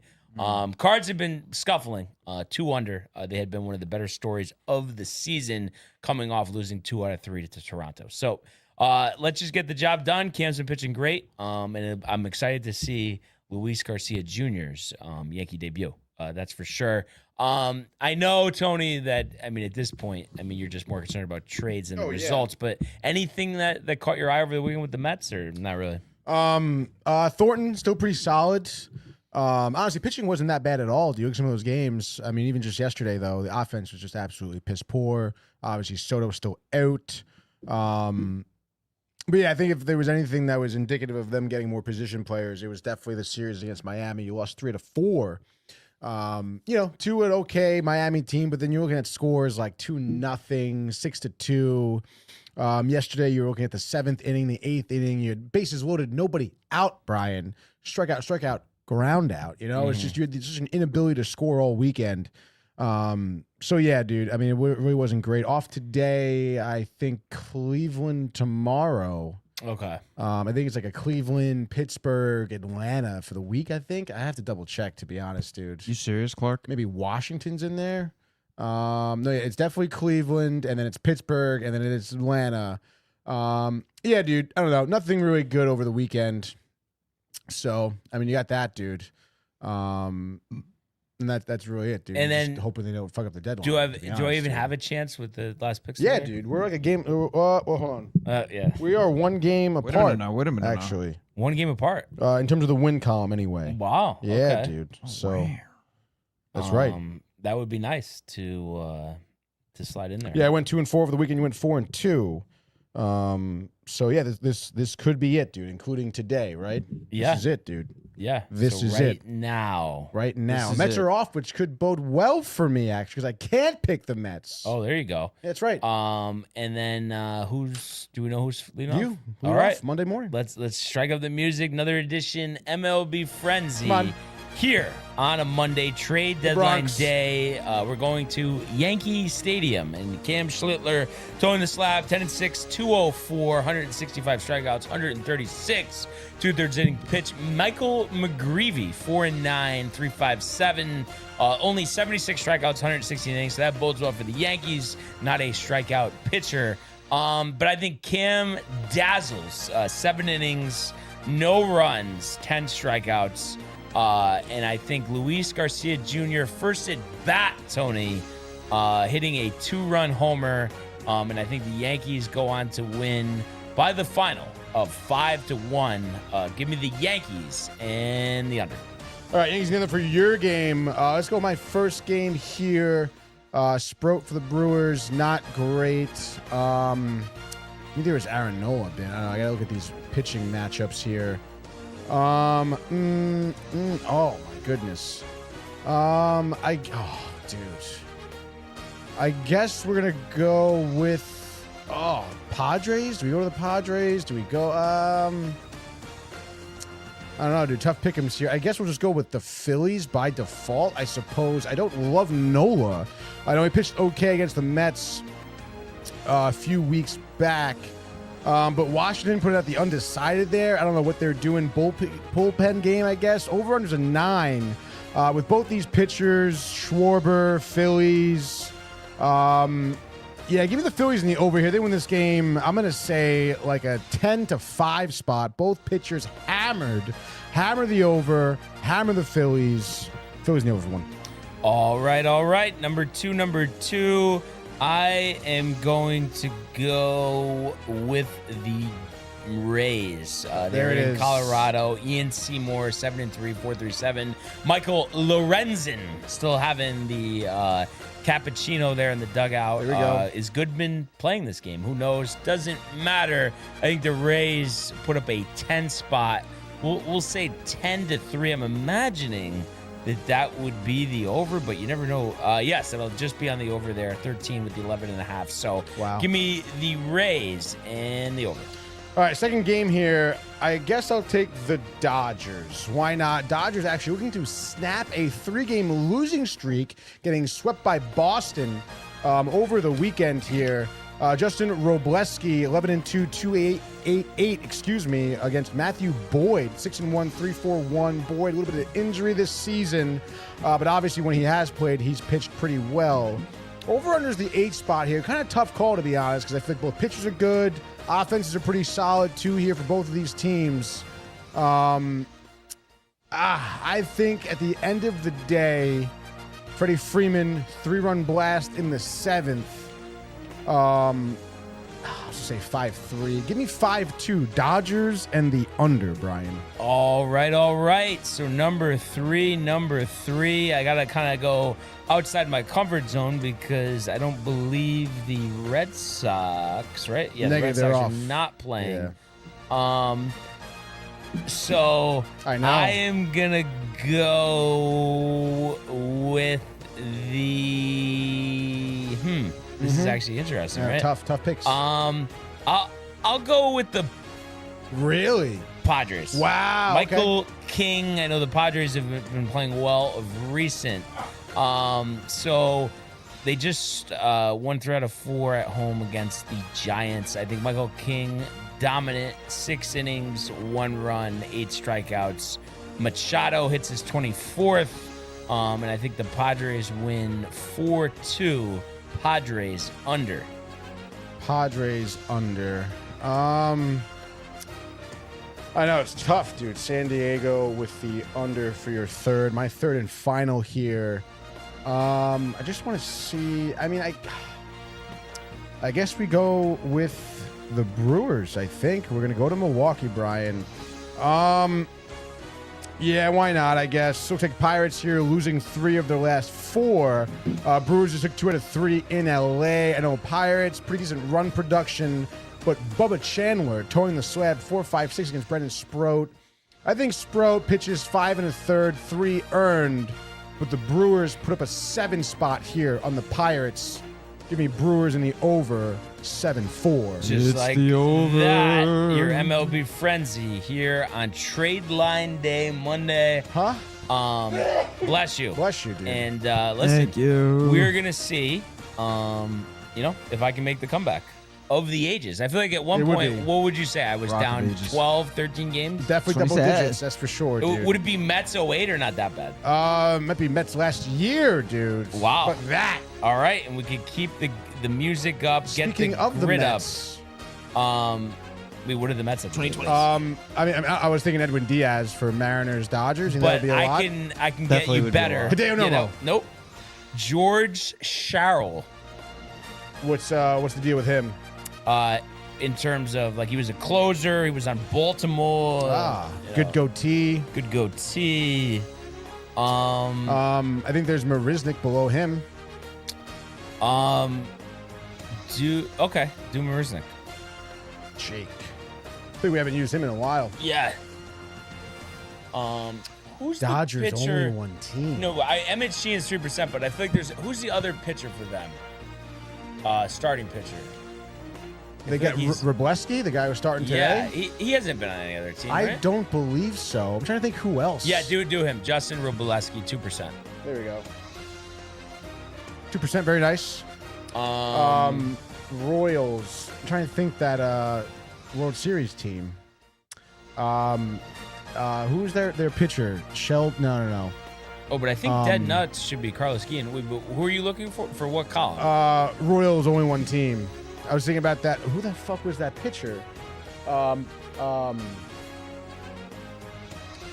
Cards have been scuffling, 2 under. They had been one of the better stories of the season, coming off losing 2 out of 3 to Toronto. So let's just get the job done. Cam's been pitching great, and I'm excited to see Luis Garcia Jr.'s Yankee debut. That's for sure. I know, Tony, that, at this point, you're just more concerned about trades and the results, but anything that caught your eye over the weekend with the Mets, or not really? Thornton, still pretty solid. Honestly, pitching wasn't that bad at all. Do you look at some of those games? Even just yesterday, though, the offense was just absolutely piss poor. Obviously, Soto was still out. But yeah, I think if there was anything that was indicative of them getting more position players, it was definitely the series against Miami. You lost 3-4. 2 an okay Miami team, but then you're looking at scores like 2-0, 6-2. Yesterday you were looking at the 7th inning, the 8th inning. You had bases loaded, nobody out, Brian. Strikeout, ground out. It's just you had just an inability to score all weekend. So yeah, dude. It really wasn't great. Off today, I think Cleveland tomorrow. Okay. I think it's like a Cleveland, Pittsburgh, Atlanta for the week, I think. I have to double check, to be honest, dude. You serious, Clark? Maybe Washington's in there. No, it's definitely Cleveland, and then it's Pittsburgh, and then it's Atlanta. Yeah, dude. I don't know. Nothing really good over the weekend. So, you got that, dude. And that's really it, dude. And Just then hoping they don't fuck up the deadline. Do I even have a chance with the last picks? Yeah, today? dude. We're like a game. Hold on. Yeah. We are 1 game apart. Wait a minute. Actually, 1 game apart. in terms of the win column, anyway. Wow. Yeah, okay. dude. So that's right. That would be nice to slide in there. Yeah, I went 2-4 over the weekend. You went 4-2. So yeah, this could be it, dude. Including today, right? Yeah. This is it, dude. Yeah. This is it. Now. Right now. is Mets it. are off, which could bode well for me, actually, because I can't pick the Mets. Oh, there you go. That's right. And then do we know who's leading You. off? Lead All right. off Monday morning. Let's strike up the music. Another edition MLB Frenzy Come on. here on a Monday trade deadline Bronx. day. We're going to Yankee Stadium, and Cam Schlittler towing the slab, 10-6, 204, 165 strikeouts, 136 2/3 inning pitch. Michael McGreevy, 4-9, 357, only 76 strikeouts, 116 innings. So that bodes well for the Yankees. Not a strikeout pitcher. But I think Cam dazzles. 7 innings, no runs, 10 strikeouts. And I think Luis Garcia Jr. first at bat, Tony, hitting a 2-run homer. And I think the Yankees go on to win by the final of 5-1. Give me the Yankees and the under. All right, Yankees together for your game. Let's go my first game here. Sproat for the Brewers, not great. Neither is Aaron Nola. I don't know. I gotta look at these pitching matchups here. Oh my goodness. Dude. I guess we're gonna go with Padres. Do we go to the Padres? Do we go? I don't know, dude. Tough pick'ems here. I guess we'll just go with the Phillies by default, I suppose. I don't love Nola. I know he pitched okay against the Mets a few weeks back. But Washington put it at the undecided there. I don't know what they're doing. Bullpen game, I guess. Over-under's a 9. With both these pitchers, Schwarber, Phillies. Yeah, give me the Phillies in the over here. They win this game. I'm going to say like a 10-5 spot. Both pitchers hammered. Hammer the over. Hammer the Phillies. Phillies in the over one. All right. Number two. I am going to go with the Rays. They're in Colorado. Ian Seymour, 7-3, 4.37. Michael Lorenzen still having the cappuccino there in the dugout. There we go. Is Goodman playing this game? Who knows? Doesn't matter. I think the Rays put up a 10 spot. We'll say 10-3. I'm imagining that would be the over, but you never know. Yes, it'll just be on the over there, 13 with the 11.5. So wow. Give me the Rays and the over. All right, second game here. I guess I'll take the Dodgers. Why not? Dodgers actually looking to snap a 3-game losing streak, getting swept by Boston over the weekend here. Justin Robleski, 11-2, 2.88, against Matthew Boyd, 6-1, 3.41. Boyd, a little bit of injury this season, but obviously when he has played, he's pitched pretty well. Over-under is the 8 spot here. Kind of tough call, to be honest, because I think both pitchers are good. Offenses are pretty solid, too, here for both of these teams. I think at the end of the day, Freddie Freeman, 3-run blast in the 7th. I'll say 5-3. Give me 5-2. Dodgers and the under, Brian. All right. So number three. I got to kind of go outside my comfort zone because I don't believe the Red Sox, right? Yeah, the Red Sox are not playing. Yeah. So I am going to go with the... This is actually interesting, right? Tough picks. I'll go with the Padres. Wow. Michael King. I know the Padres have been playing well of recent. So they just won 3 out of 4 at home against the Giants. I think Michael King dominant, 6 innings, 1 run, 8 strikeouts. Machado hits his 24th, and I think the Padres win 4-2. Padres under. I know it's tough, dude. San Diego with the under for your third. My third and final here. I just want to see. I mean, I guess we go with the Brewers. I think we're gonna go to Milwaukee, Brian. Yeah, why not? I guess. So take Pirates here, losing 3 of their last 4. Brewers just took 2 out of 3 in LA. I know Pirates, pretty decent run production, but Bubba Chandler towing the slab 4.56 against Brendan Sproat. I think Sproat pitches 5 1/3, 3 earned, but the Brewers put up a 7 spot here on the Pirates. Give me Brewers in the over 7-4. Just it's like the over. That, your MLB frenzy here on Trade Line Day, Monday. Huh? Bless you. Bless you, dude. And listen, thank you. We're gonna see, if I can make the comeback of the ages. I feel like at one point, what would you say? I was down 12, 13 games? Definitely double digits, that's for sure, dude. Would it be Mets 08 or not that bad? Might be Mets last year, dude. Wow. But that. All right, and we could keep the music up, Speaking get of the grid Mets, up. What are the Mets at 2020? I was thinking Edwin Diaz for Mariners Dodgers. But be a lot? I can get you better. Hideo Nomo. Nope. George Sharrell. What's the deal with him? In terms of he was a closer, he was on Baltimore. Good goatee. Good goatee. I think there's Marisnik below him. Do Marisnik. Jake. I think we haven't used him in a while. Yeah. Who's Dodgers the pitcher? only one team. No, MHG is 3%, but I feel like who's the other pitcher for them? Starting pitcher. They got Robleski, the guy who's starting today. Yeah, he hasn't been on any other team. I right? don't believe so. I'm trying to think who else. Yeah, do him. Justin Robleski, 2%. There we go. 2%, very nice. Royals. I'm trying to think that World Series team. Who's their pitcher? No. Oh, but I think Dead Nuts should be Carlos Guillen. Who are you looking for? For what column? Royals only one team. I was thinking about that. Who the fuck was that pitcher?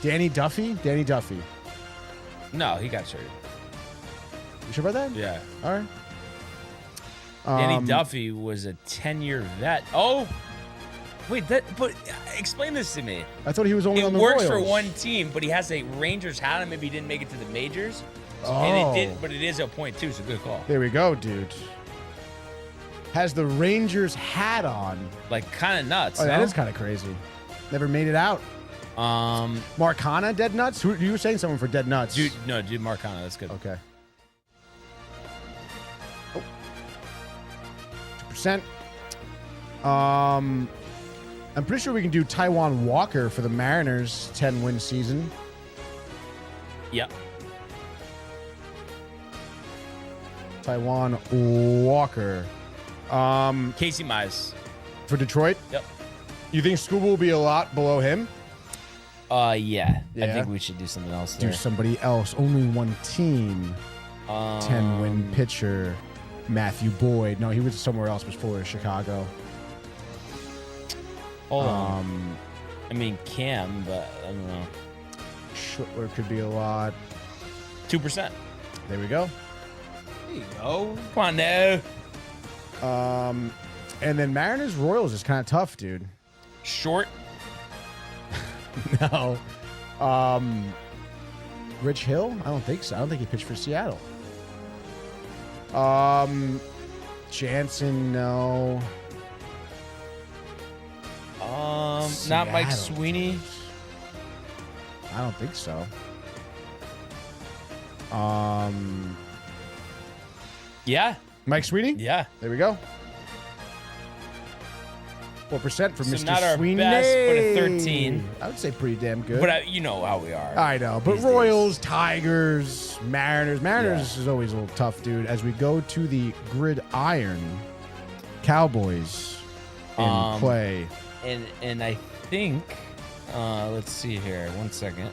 Danny Duffy? Danny Duffy. No, he got traded. You sure about that? Yeah. All right. Danny Duffy was a 10-year vet. Oh, wait, but explain this to me. I thought he was only on the Royals. It Royals. works for one team, but he has a Rangers hat on. Maybe he didn't make it to the majors. Oh. And it did, but it is a point too, so good call. There we go, dude. Has the Rangers hat on. Like, kind of nuts. Oh, that is kind of crazy. Never made it out. Marcana, Dead Nuts? You were saying someone for Dead Nuts. Dude, Marcana. That's good. Okay. 2%. I'm pretty sure we can do Taiwan Walker for the Mariners 10-win season. Yep. Taiwan Walker. Casey Mize. For Detroit? Yep. You think Scuba will be a lot below him? Yeah. Yeah? I think we should do something else there. Do somebody else. Only one team. 10-win pitcher. Matthew Boyd. No, he was somewhere else before Chicago. Hold on. I mean, Cam, but I don't know. Schuttler could be a lot. 2%. There we go. There you go. Come on now. And then Mariners Royals is kind of tough, dude. Short. No. Rich Hill? I don't think so. I don't think he pitched for Seattle. Jansen, no. Not Mike Sweeney. I don't think so. Yeah. Mike Sweeney? Yeah. There we go. 4% for So Mr. not our Sweeney. best, but a 13. I would say pretty damn good. But you know how we are. I know. But these Royals, Tigers, Mariners. Mariners is always a little tough, dude. As we go to the gridiron, Cowboys in play. And I think, let's see here. 1 second.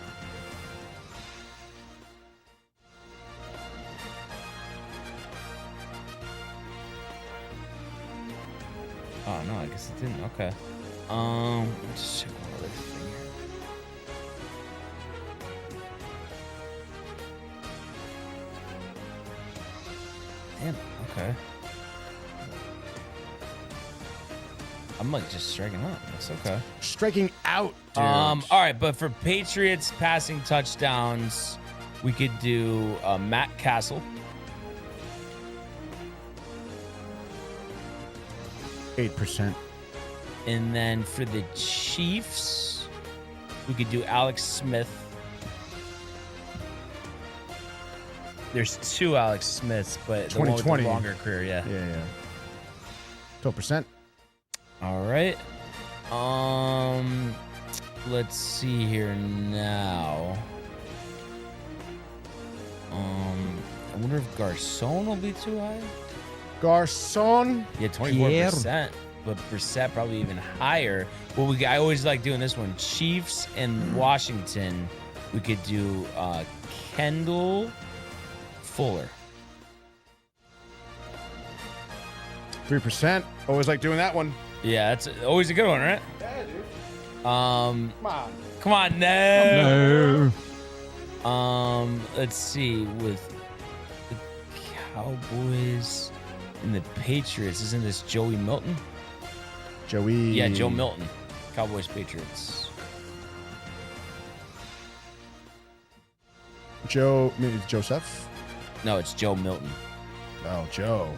Oh, no, I guess it didn't. Okay. Let's check one other thing here. Damn, okay. I'm like just striking out. That's okay. Striking out, dude. All right, but for Patriots passing touchdowns, we could do Matt Castle. 8%. And then for the Chiefs, we could do Alex Smith. There's two Alex Smiths, but the one with the longer career, yeah. Yeah. 12%. All right. Let's see here now. I wonder if Garcon will be too high. Garcon. Yeah, 24%. But Brissett probably even higher. Well, I always like doing this one. Chiefs and Washington. We could do Kendall Fuller. 3%. Always like doing that one. Yeah, that's always a good one, right? Yeah, dude. Come on, no. Let's see, with the Cowboys and the Patriots, isn't this Joey Milton? Yeah, Joe Milton. Cowboys, Patriots. Joseph? No, it's Joe Milton. Oh, Joe.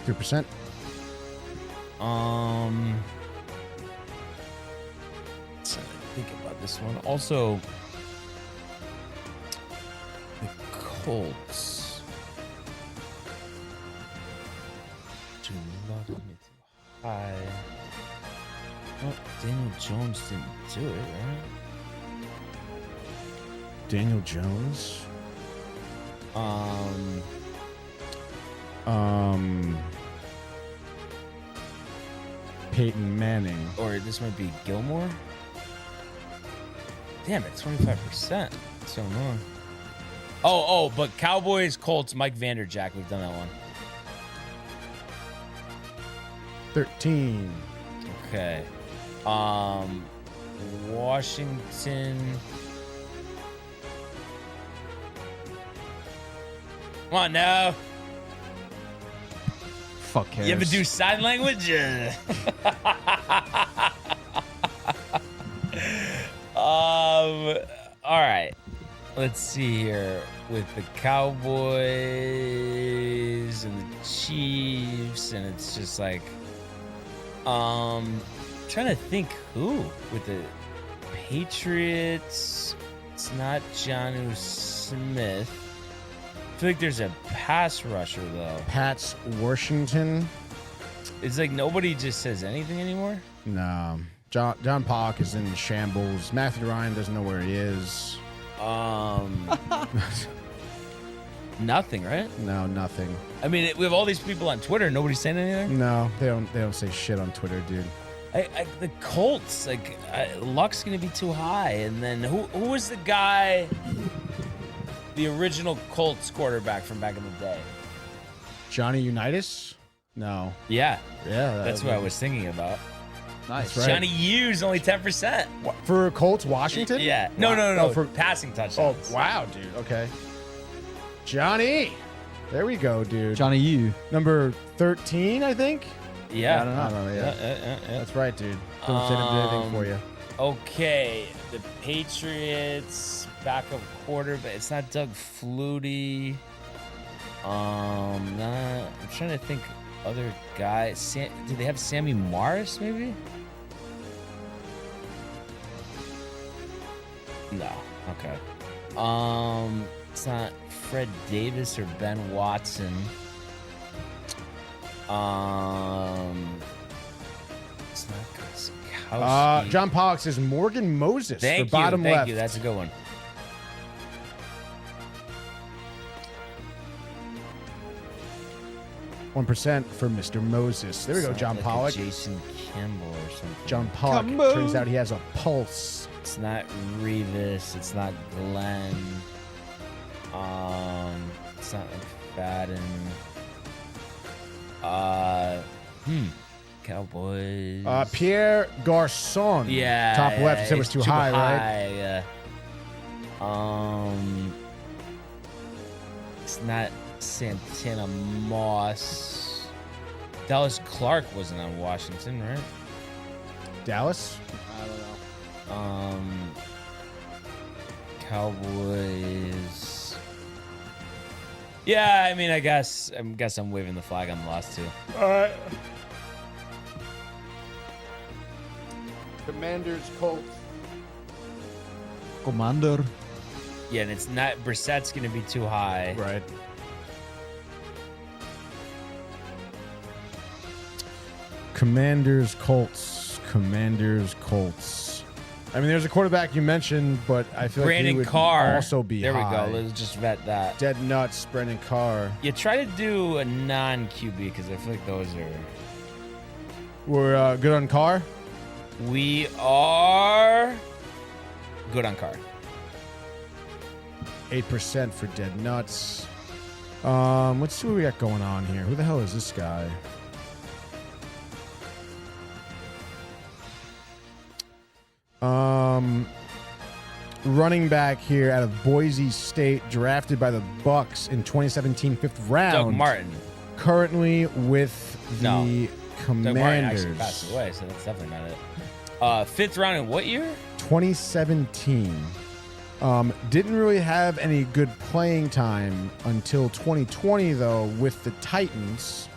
3%. Let's think about this one. Also, the Colts. Do not get me too high. Well, Daniel Jones didn't do it, right? Daniel Jones. Peyton Manning. Or this might be Gilmore. Damn it, 25%. So wrong. Oh, but Cowboys, Colts, Mike Vanderjack. We've done that one. 13. Okay. Washington. Come on now. Fuck cares. You ever do sign language? All right. Let's see here with the Cowboys and the Chiefs, and it's just like, trying to think who with the Patriots. It's not Jonnu Smith. I feel like there's a pass rusher though. Pat's Washington. It's like nobody just says anything anymore. No. John Pollock is in shambles. Matthew Ryan doesn't know where he is. Nothing, right? No, nothing. I mean, we have all these people on Twitter. Nobody's saying anything. No, they don't say shit on Twitter, dude. The Colts, luck's gonna be too high. And then who was the guy? The original Colts quarterback from back in the day. Johnny Unitas? No. Yeah. Yeah. That's what I was thinking about. Nice. Right. Johnny U's only 10%. For Colts Washington? Yeah. No. Oh, For passing touchdowns. Oh, wow, dude. Okay. Johnny. There we go, dude. Johnny U. Number 13, I think? Yeah. I don't know. Yeah. That's right, dude. Couldn't say anything for you. Okay. The Patriots backup quarterback. It's not Doug Flutie. I'm trying to think other guys. Did they have Sammy Morris maybe? No. Okay. It's not Fred Davis or Ben Watson. It's not Gostkowski. John Pollock says Morgan Moses Thank for bottom left. Thank you. That's a good one. One 1% for Mr. Moses. There we go, Sounds John like Pollock. Jason Campbell or something. John Pollock. Campbell. Turns out he has a pulse. It's not Revis. It's not Glenn. It's not McFadden. Cowboys. Pierre Garçon. Yeah. Top left. You said it was too high, right? Yeah. It's not Santana Moss. Dallas Clark wasn't on Washington, right? Dallas? I don't know. Cowboys. Yeah, I mean, I guess I'm waving the flag on the last two. All right. Commanders, Colts. Commander. Yeah, and it's not Brissett's gonna be too high. Right. Commanders, Colts. Commanders, Colts. I mean, there's a quarterback you mentioned, but I feel like he Brandon would Carr also be there high. we go. Let's just vet that. Dead nuts, Brandon Carr. You try to do a non-QB because I feel like those are. We're good on Carr. We are good on Carr. 8% for dead nuts. Let's see what we got going on here. Who the hell is this guy? Running back here out of Boise State, drafted by the Bucks in 2017, 5th round. Doug Martin. Currently with the Commanders. Doug Martin actually passed away, so that's definitely not it. 5th round in what year? 2017. Didn't really have any good playing time until 2020, though, with the Titans.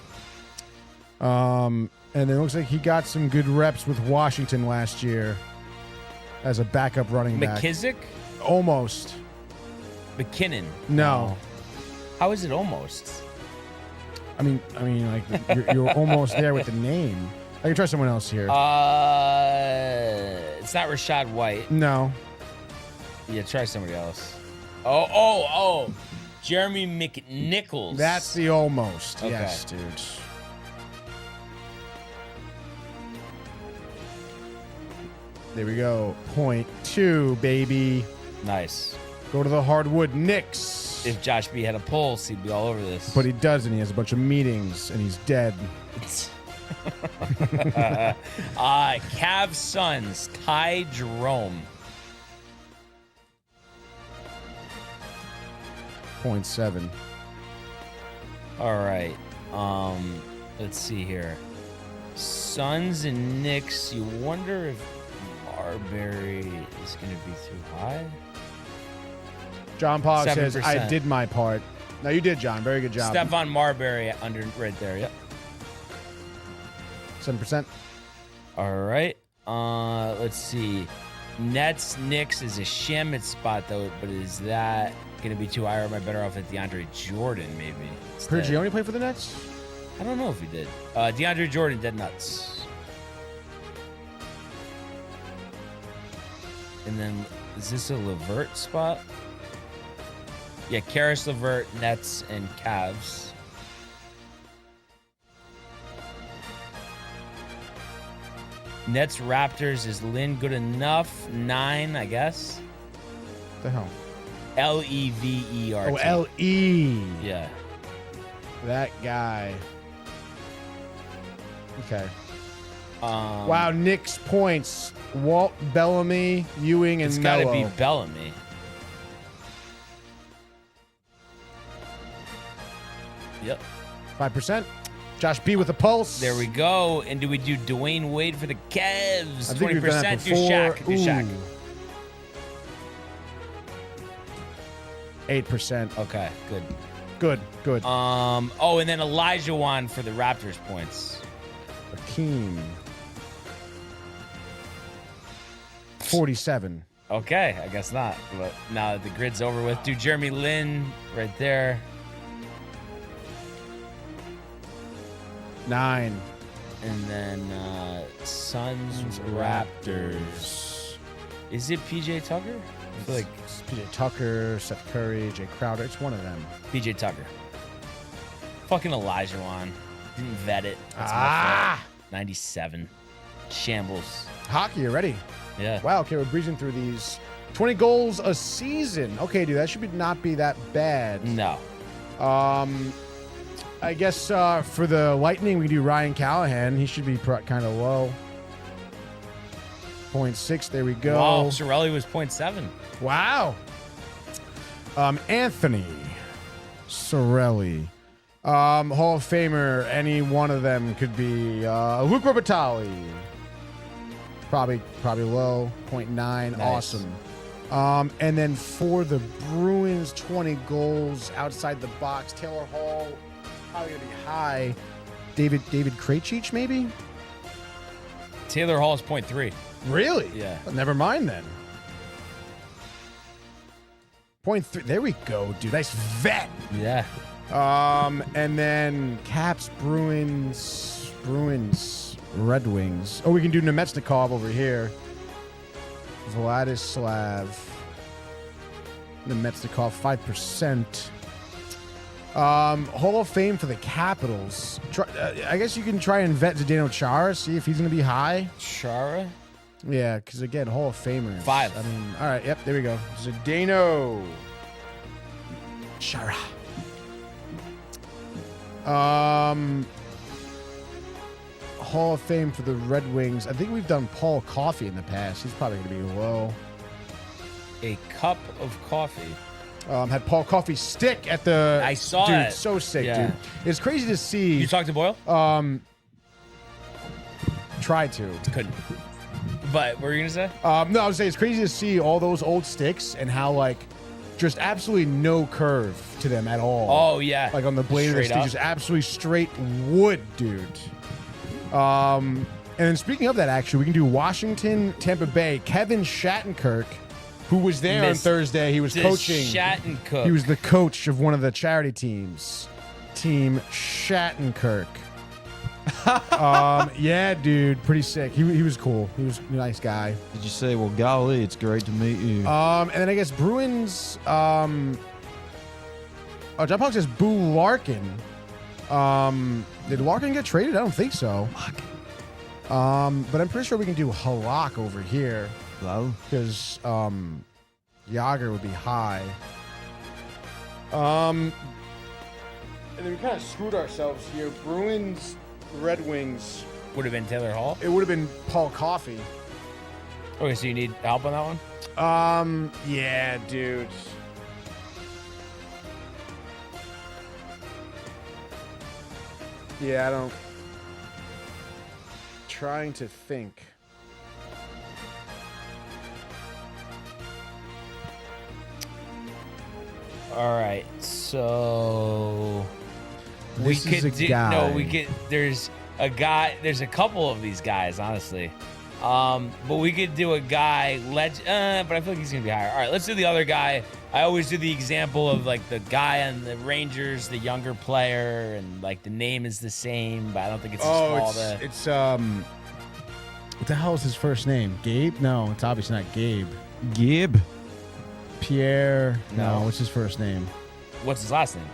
And it looks like he got some good reps with Washington last year as a backup running back. McKissick? Almost. McKinnon? No. How is it almost? I mean, like you're almost there with the name. I can try someone else here. It's not Rashad White. No. Yeah, try somebody else. Oh. Jeremy McNichols. That's the almost. Okay. Yes, dude. There we go. 0.2, baby. Nice. Go to the hardwood Knicks. If Josh B had a pulse, he'd be all over this. But he doesn't. He has a bunch of meetings, and he's dead. Cavs Suns, Ty Jerome. 0.7. All right. Let's see here. Suns and Knicks. You wonder if Marbury is going to be too high? John Paul says, 7%. I did my part. No, you did, John. Very good job. Stephon Marbury under right there. Yep. 7%. All right. Let's see. Nets, Knicks is a Shamet spot, though, but is that going to be too high, or am I better off at DeAndre Jordan, maybe? Prigioni play for the Nets? I don't know if he did. DeAndre Jordan, dead nuts. And then, is this a LeVert spot? Yeah, Karis LeVert, Nets, and Cavs. Nets, Raptors, is Lynn good enough? 9, I guess. What the hell? Levert. Oh, L-E. Yeah. That guy. Okay. Wow, Knicks points. Walt, Bellamy, Ewing, and it's Melo. got to be Bellamy. Yep. 5%. Josh B with a pulse. There we go. And do we do Dwayne Wade for the Cavs? I think we've done that 20%. Do before. Shaq. Do Shaq. 8%. Okay, good. Good. Oh, and then Elijah Wan for the Raptors points. Akeem. 47. Okay, I guess not. But now that the grid's over with, do Jeremy Lin right there. 9. And then Suns, Raptors. Is it PJ Tucker? I feel like It's PJ Tucker, Seth Curry, Jay Crowder. It's one of them. PJ Tucker. Fucking Elijah Wan. Didn't vet it. That's my fault. 97. Shambles. Hockey already. Yeah. Wow, okay, we're breezing through these. 20 goals a season. Okay, dude, that should not be that bad. No. I guess for the Lightning, we do Ryan Callahan. He should be kind of low. 0.6, there we go. Wow, Cirelli was 0.7. Wow. Anthony Cirelli. Hall of Famer, any one of them could be Luke Robitaille. Probably low, 0.9. Nice. Awesome. And then for the Bruins, 20 goals outside the box. Taylor Hall, probably going to be high. David Krejci, maybe? Taylor Hall is 0.3. Really? Yeah. Well, never mind then. 0.3. There we go, dude. Nice vet. Yeah. And then Caps, Bruins, Red Wings. Oh, we can do Nemetsnikov over here. Vladislav. Nemetsnikov, 5%. Hall of Fame for the Capitals. I guess you can try and vet Zdeno Chara, see if he's going to be high. Chara? Yeah, because again, Hall of Famers. 5. I mean, all right, yep, there we go. Zdeno Chara. Hall of Fame for the Red Wings. I think we've done Paul Coffey in the past. He's probably going to be low. A cup of coffee. Had Paul Coffey stick at the. I saw dude, it. So sick, Yeah. dude. It's crazy to see. You talked to Boyle? Tried to. Couldn't. But what were you gonna say? No, I was saying it's crazy to see all those old sticks and how like just absolutely no curve to them at all. Oh yeah, like on the blade of the Straight stick, up. just absolutely straight wood, dude. And then speaking of that, actually, we can do Washington, Tampa Bay. Kevin Shattenkirk, who was there on Thursday, he was coaching. Shattenkirk. He was the coach of one of the charity teams, Team Shattenkirk. Yeah, dude, pretty sick. He was cool. He was a nice guy. Did you say, well, golly, it's great to meet you? And then I guess Bruins. John Park says Boo Larkin. Did Larkin get traded? I don't think so. But I'm pretty sure we can do Halak over here. Hello? Because Yager would be high. And then we kind of screwed ourselves here. Bruins, Red Wings. Would have been Taylor Hall. It would have been Paul Coffey. Okay, so you need help on that one? Yeah, dude. Yeah, I don't. Trying to think. All right, so we This is could a do guy. no. We could. There's a guy. There's a couple of these guys, honestly. But we could do a guy. But I feel like he's gonna be higher. All right, let's do the other guy. I always do the example of like the guy on the Rangers, the younger player, and like the name is the same, but I don't think it's as small. It's what the hell is his first name? Gabe? No, it's obviously not Gabe. Gib? Pierre? No. No, what's his first name? What's his last name?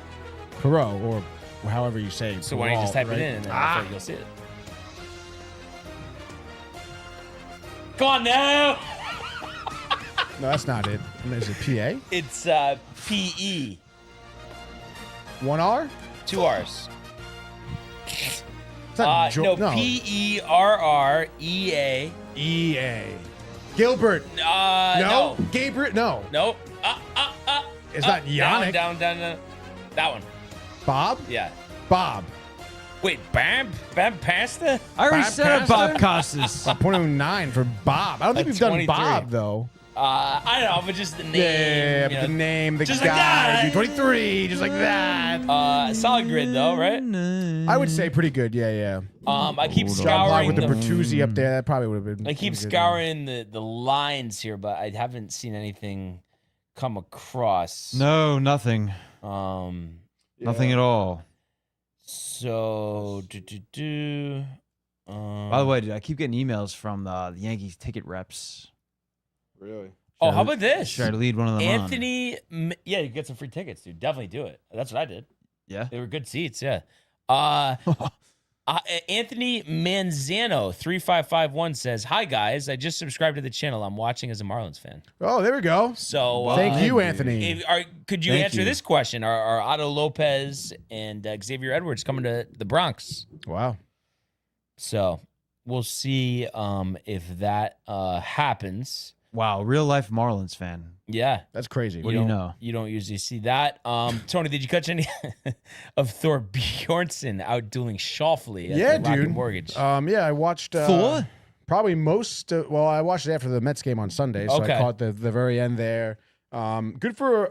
Perot, or however you say it. So why don't you just type right? it in and then I feel like you'll see it. Come on now. No, that's not it. Is it PA? It's PE. 1 R? 2 R's. It's not No, PERREA. EA. Gilbert. No. Gabriel. No. Nope. It's not Yannick. Down. That one. Bob? Yeah. Bob. Wait, Bam Pasta? I already Bob said it, Bob Costas? Costas. 0.09 for Bob. I don't think we've 23. done Bob, though. I don't know, but just the name. Yeah, you but know. the name, the Just guy. like that. Dude, 23, just like that. Solid grid though, right? I would say pretty good. Yeah. I keep John Park scouring with the the. Bertuzzi up there. That probably would have been. I keep pretty good. scouring the lines here, but I haven't seen anything come across. No, nothing. Yeah. Nothing at all. So By the way, dude, I keep getting emails from the Yankees ticket reps. Really? Oh, how about this? Should I lead one of them Anthony, yeah, you get some free tickets, dude. Definitely do it. That's what I did. Yeah. They were good seats, yeah. Anthony Manzano 3551 says, "Hi guys, I just subscribed to the channel. I'm watching as a Marlins fan." Oh, there we go. So Thank you, Anthony. Could you Thank answer you. this question? Are Otto Lopez and Xavier Edwards coming to the Bronx? Wow. So we'll see if that happens. Wow, real life Marlins fan. Yeah. That's crazy. What do you know? You don't usually see that. Tony, did you catch any of Thorbjornsen out dueling Schauffele at Yeah, the Rocket dude. Mortgage? Yeah, I watched Thor? probably most. Well, I watched it after the Mets game on Sunday, so Okay. I caught the very end there. Good for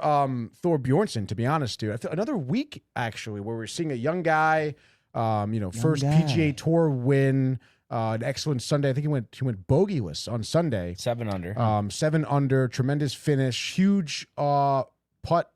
Thorbjornsen, to be honest, dude. I feel another week actually where we're seeing a young guy. First guy. PGA Tour win. An excellent Sunday. I think he went bogeyless on Sunday. 7 under. 7 under, tremendous finish, huge putt.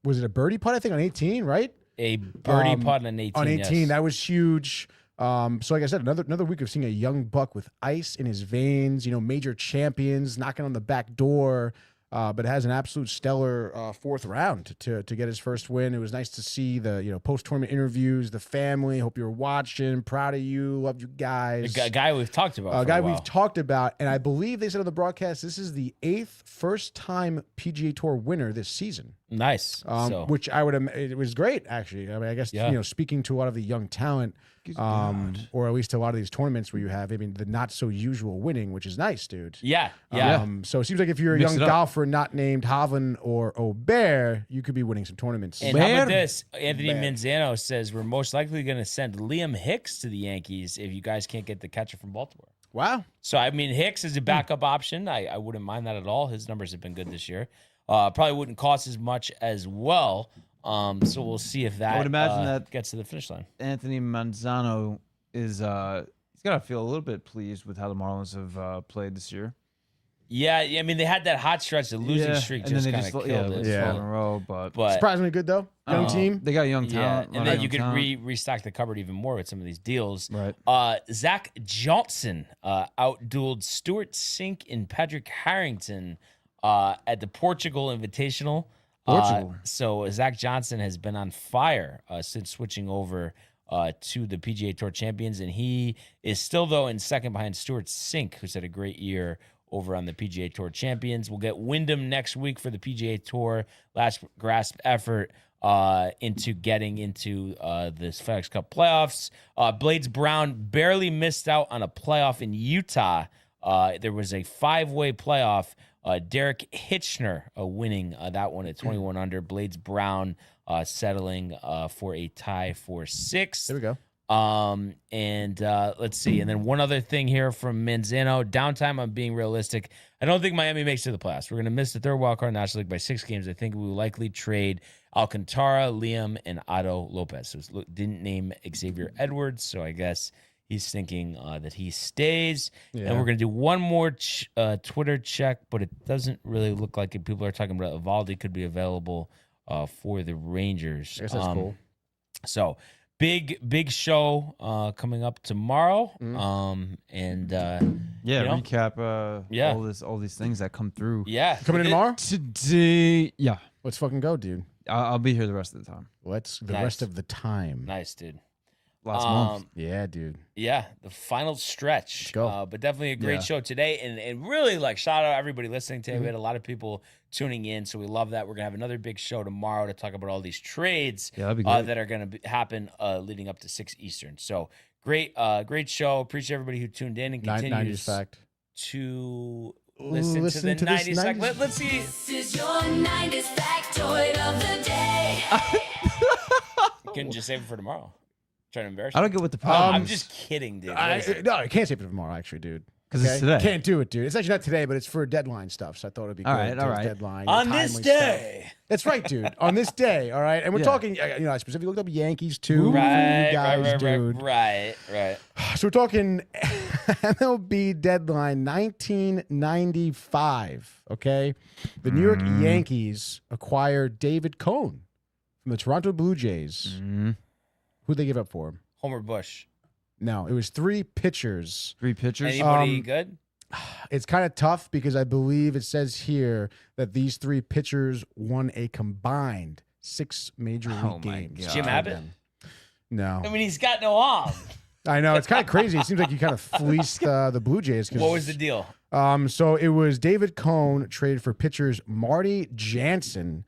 Was it a birdie putt? I think on 18, right? A birdie putt on 18. On 18, yes. that was huge. So like I said, another week of seeing a young buck with ice in his veins. Major champions knocking on the back door. But has an absolute stellar 4th round to get his first win. It was nice to see the post tournament interviews, the family. Hope you were watching. Proud of you. Love you guys. A guy we've talked about. A for guy a while. we've talked about, and I believe they said on the broadcast this is the 8th first time PGA Tour winner this season. Nice. Which I would it was great actually. I mean, I guess speaking to a lot of the young talent, or at least a lot of these tournaments where you have, I mean, the not so usual winning, which is nice, dude. Yeah. So it seems like if you're a young golfer not named Hovland or Aubert, you could be winning some tournaments. And how about this? Anthony Manzano says we're most likely going to send Liam Hicks to the Yankees if you guys can't get the catcher from Baltimore. Wow. So I mean, Hicks is a backup option. I wouldn't mind that at all. His numbers have been good this year. Probably wouldn't cost as much as well. So we'll see if that, I would imagine that gets to the finish line. Anthony Manzano is he's got to feel a little bit pleased with how the Marlins have played this year. Yeah, I mean they had that hot stretch, the losing streak just kind of killed it. In a row, but surprisingly good though. Young team. They got young talent. And then you could restock the cupboard even more with some of these deals. Right. Zach Johnson outdueled Stuart Sink and Patrick Harrington at the Portugal Invitational. So Zach Johnson has been on fire since switching over to the PGA Tour Champions, and he is still, though, in second behind Stuart Sink, who's had a great year over on the PGA Tour Champions. We'll get Wyndham next week for the PGA Tour. Last grasp effort into getting into this FedEx Cup playoffs. Blades Brown barely missed out on a playoff in Utah. There was a 5-way playoff. Derek Hitchner winning that one at 21 under. Blades Brown settling for a tie for 6th. There we go. And let's see. And then one other thing here from Manzano. Downtime, I'm being realistic. I don't think Miami makes it to the playoffs. We're going to miss the third wildcard National League by 6 games. I think we will likely trade Alcantara, Liam, and Otto Lopez. So didn't name Xavier Edwards, so I guess he's thinking that he stays. Yeah. And we're going to do one more Twitter check, but it doesn't really look like it. People are talking about Evaldi could be available for the Rangers. I guess that's cool. So big show coming up tomorrow. Recap all these things that come through. Yeah. Coming in tomorrow? Today, yeah. Let's fucking go, dude. I'll be here the rest of the time. Rest of the time. Nice, dude. Last month. Yeah, dude. Yeah, the final stretch. Let's go. But definitely a great show today. And really, shout out everybody listening today. We had a lot of people tuning in, so we love that. We're going to have another big show tomorrow to talk about all these trades that'd be great. that are going to happen leading up to 6 Eastern. So great show. Appreciate everybody who tuned in and continues to listen to the 90s fact. Let's see. This is your 90s factoid of the day. You couldn't just save it for tomorrow. Trying to embarrass I don't get what the problem I'm just kidding, dude. No, I can't save it for tomorrow, actually, dude. Because it's today. Can't do it, dude. It's actually not today, but it's for deadline stuff, so I thought it'd be cool. All right. Deadline. On this day. Stuff. That's right, dude. On this day, all right? And we're talking, I specifically looked up Yankees, too. Right, dude. Right. So we're talking MLB deadline 1995, okay? The New York Yankees acquired David Cone from the Toronto Blue Jays. Who'd they give up for him? Homer Bush. No, it was 3 pitchers. 3 pitchers? Anybody good? It's kind of tough because I believe it says here that these 3 pitchers won a combined 6 major league games. Jim Abbott? No. I mean, he's got no arm. I know. It's kind of crazy. It seems like you kind of fleeced the Blue Jays. What was the deal? So it was David Cone traded for pitchers Marty Jansen,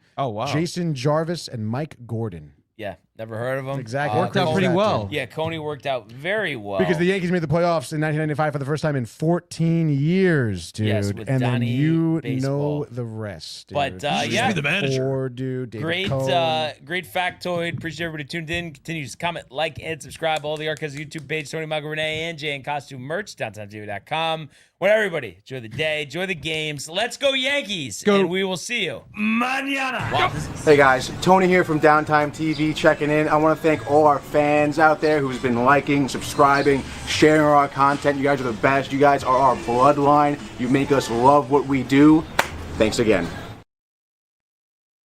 Jason Jarvis, and Mike Gordon. Yeah, never heard of him. Exactly. Worked out pretty well. Yeah, Coney worked out very well. Because the Yankees made the playoffs in 1995 for the first time in 14 years, dude. Yes, with and Donnie then you Baseball. know the rest, dude. But, Just yeah. be the manager. Dude, David Cone. Great factoid. Appreciate everybody tuned in. Continue to comment, like, and subscribe. All the Archives YouTube page, Tony, Michael, Renee, and Jay and Costume merch, DowntimeTV.com. Well, everybody, enjoy the day, enjoy the games. Let's go Yankees, and we will see you mañana. Wow, hey guys, Tony here from Downtime TV checking in. I want to thank all our fans out there who's been liking, subscribing, sharing our content. You guys are the best. You guys are our bloodline. You make us love what we do. Thanks again.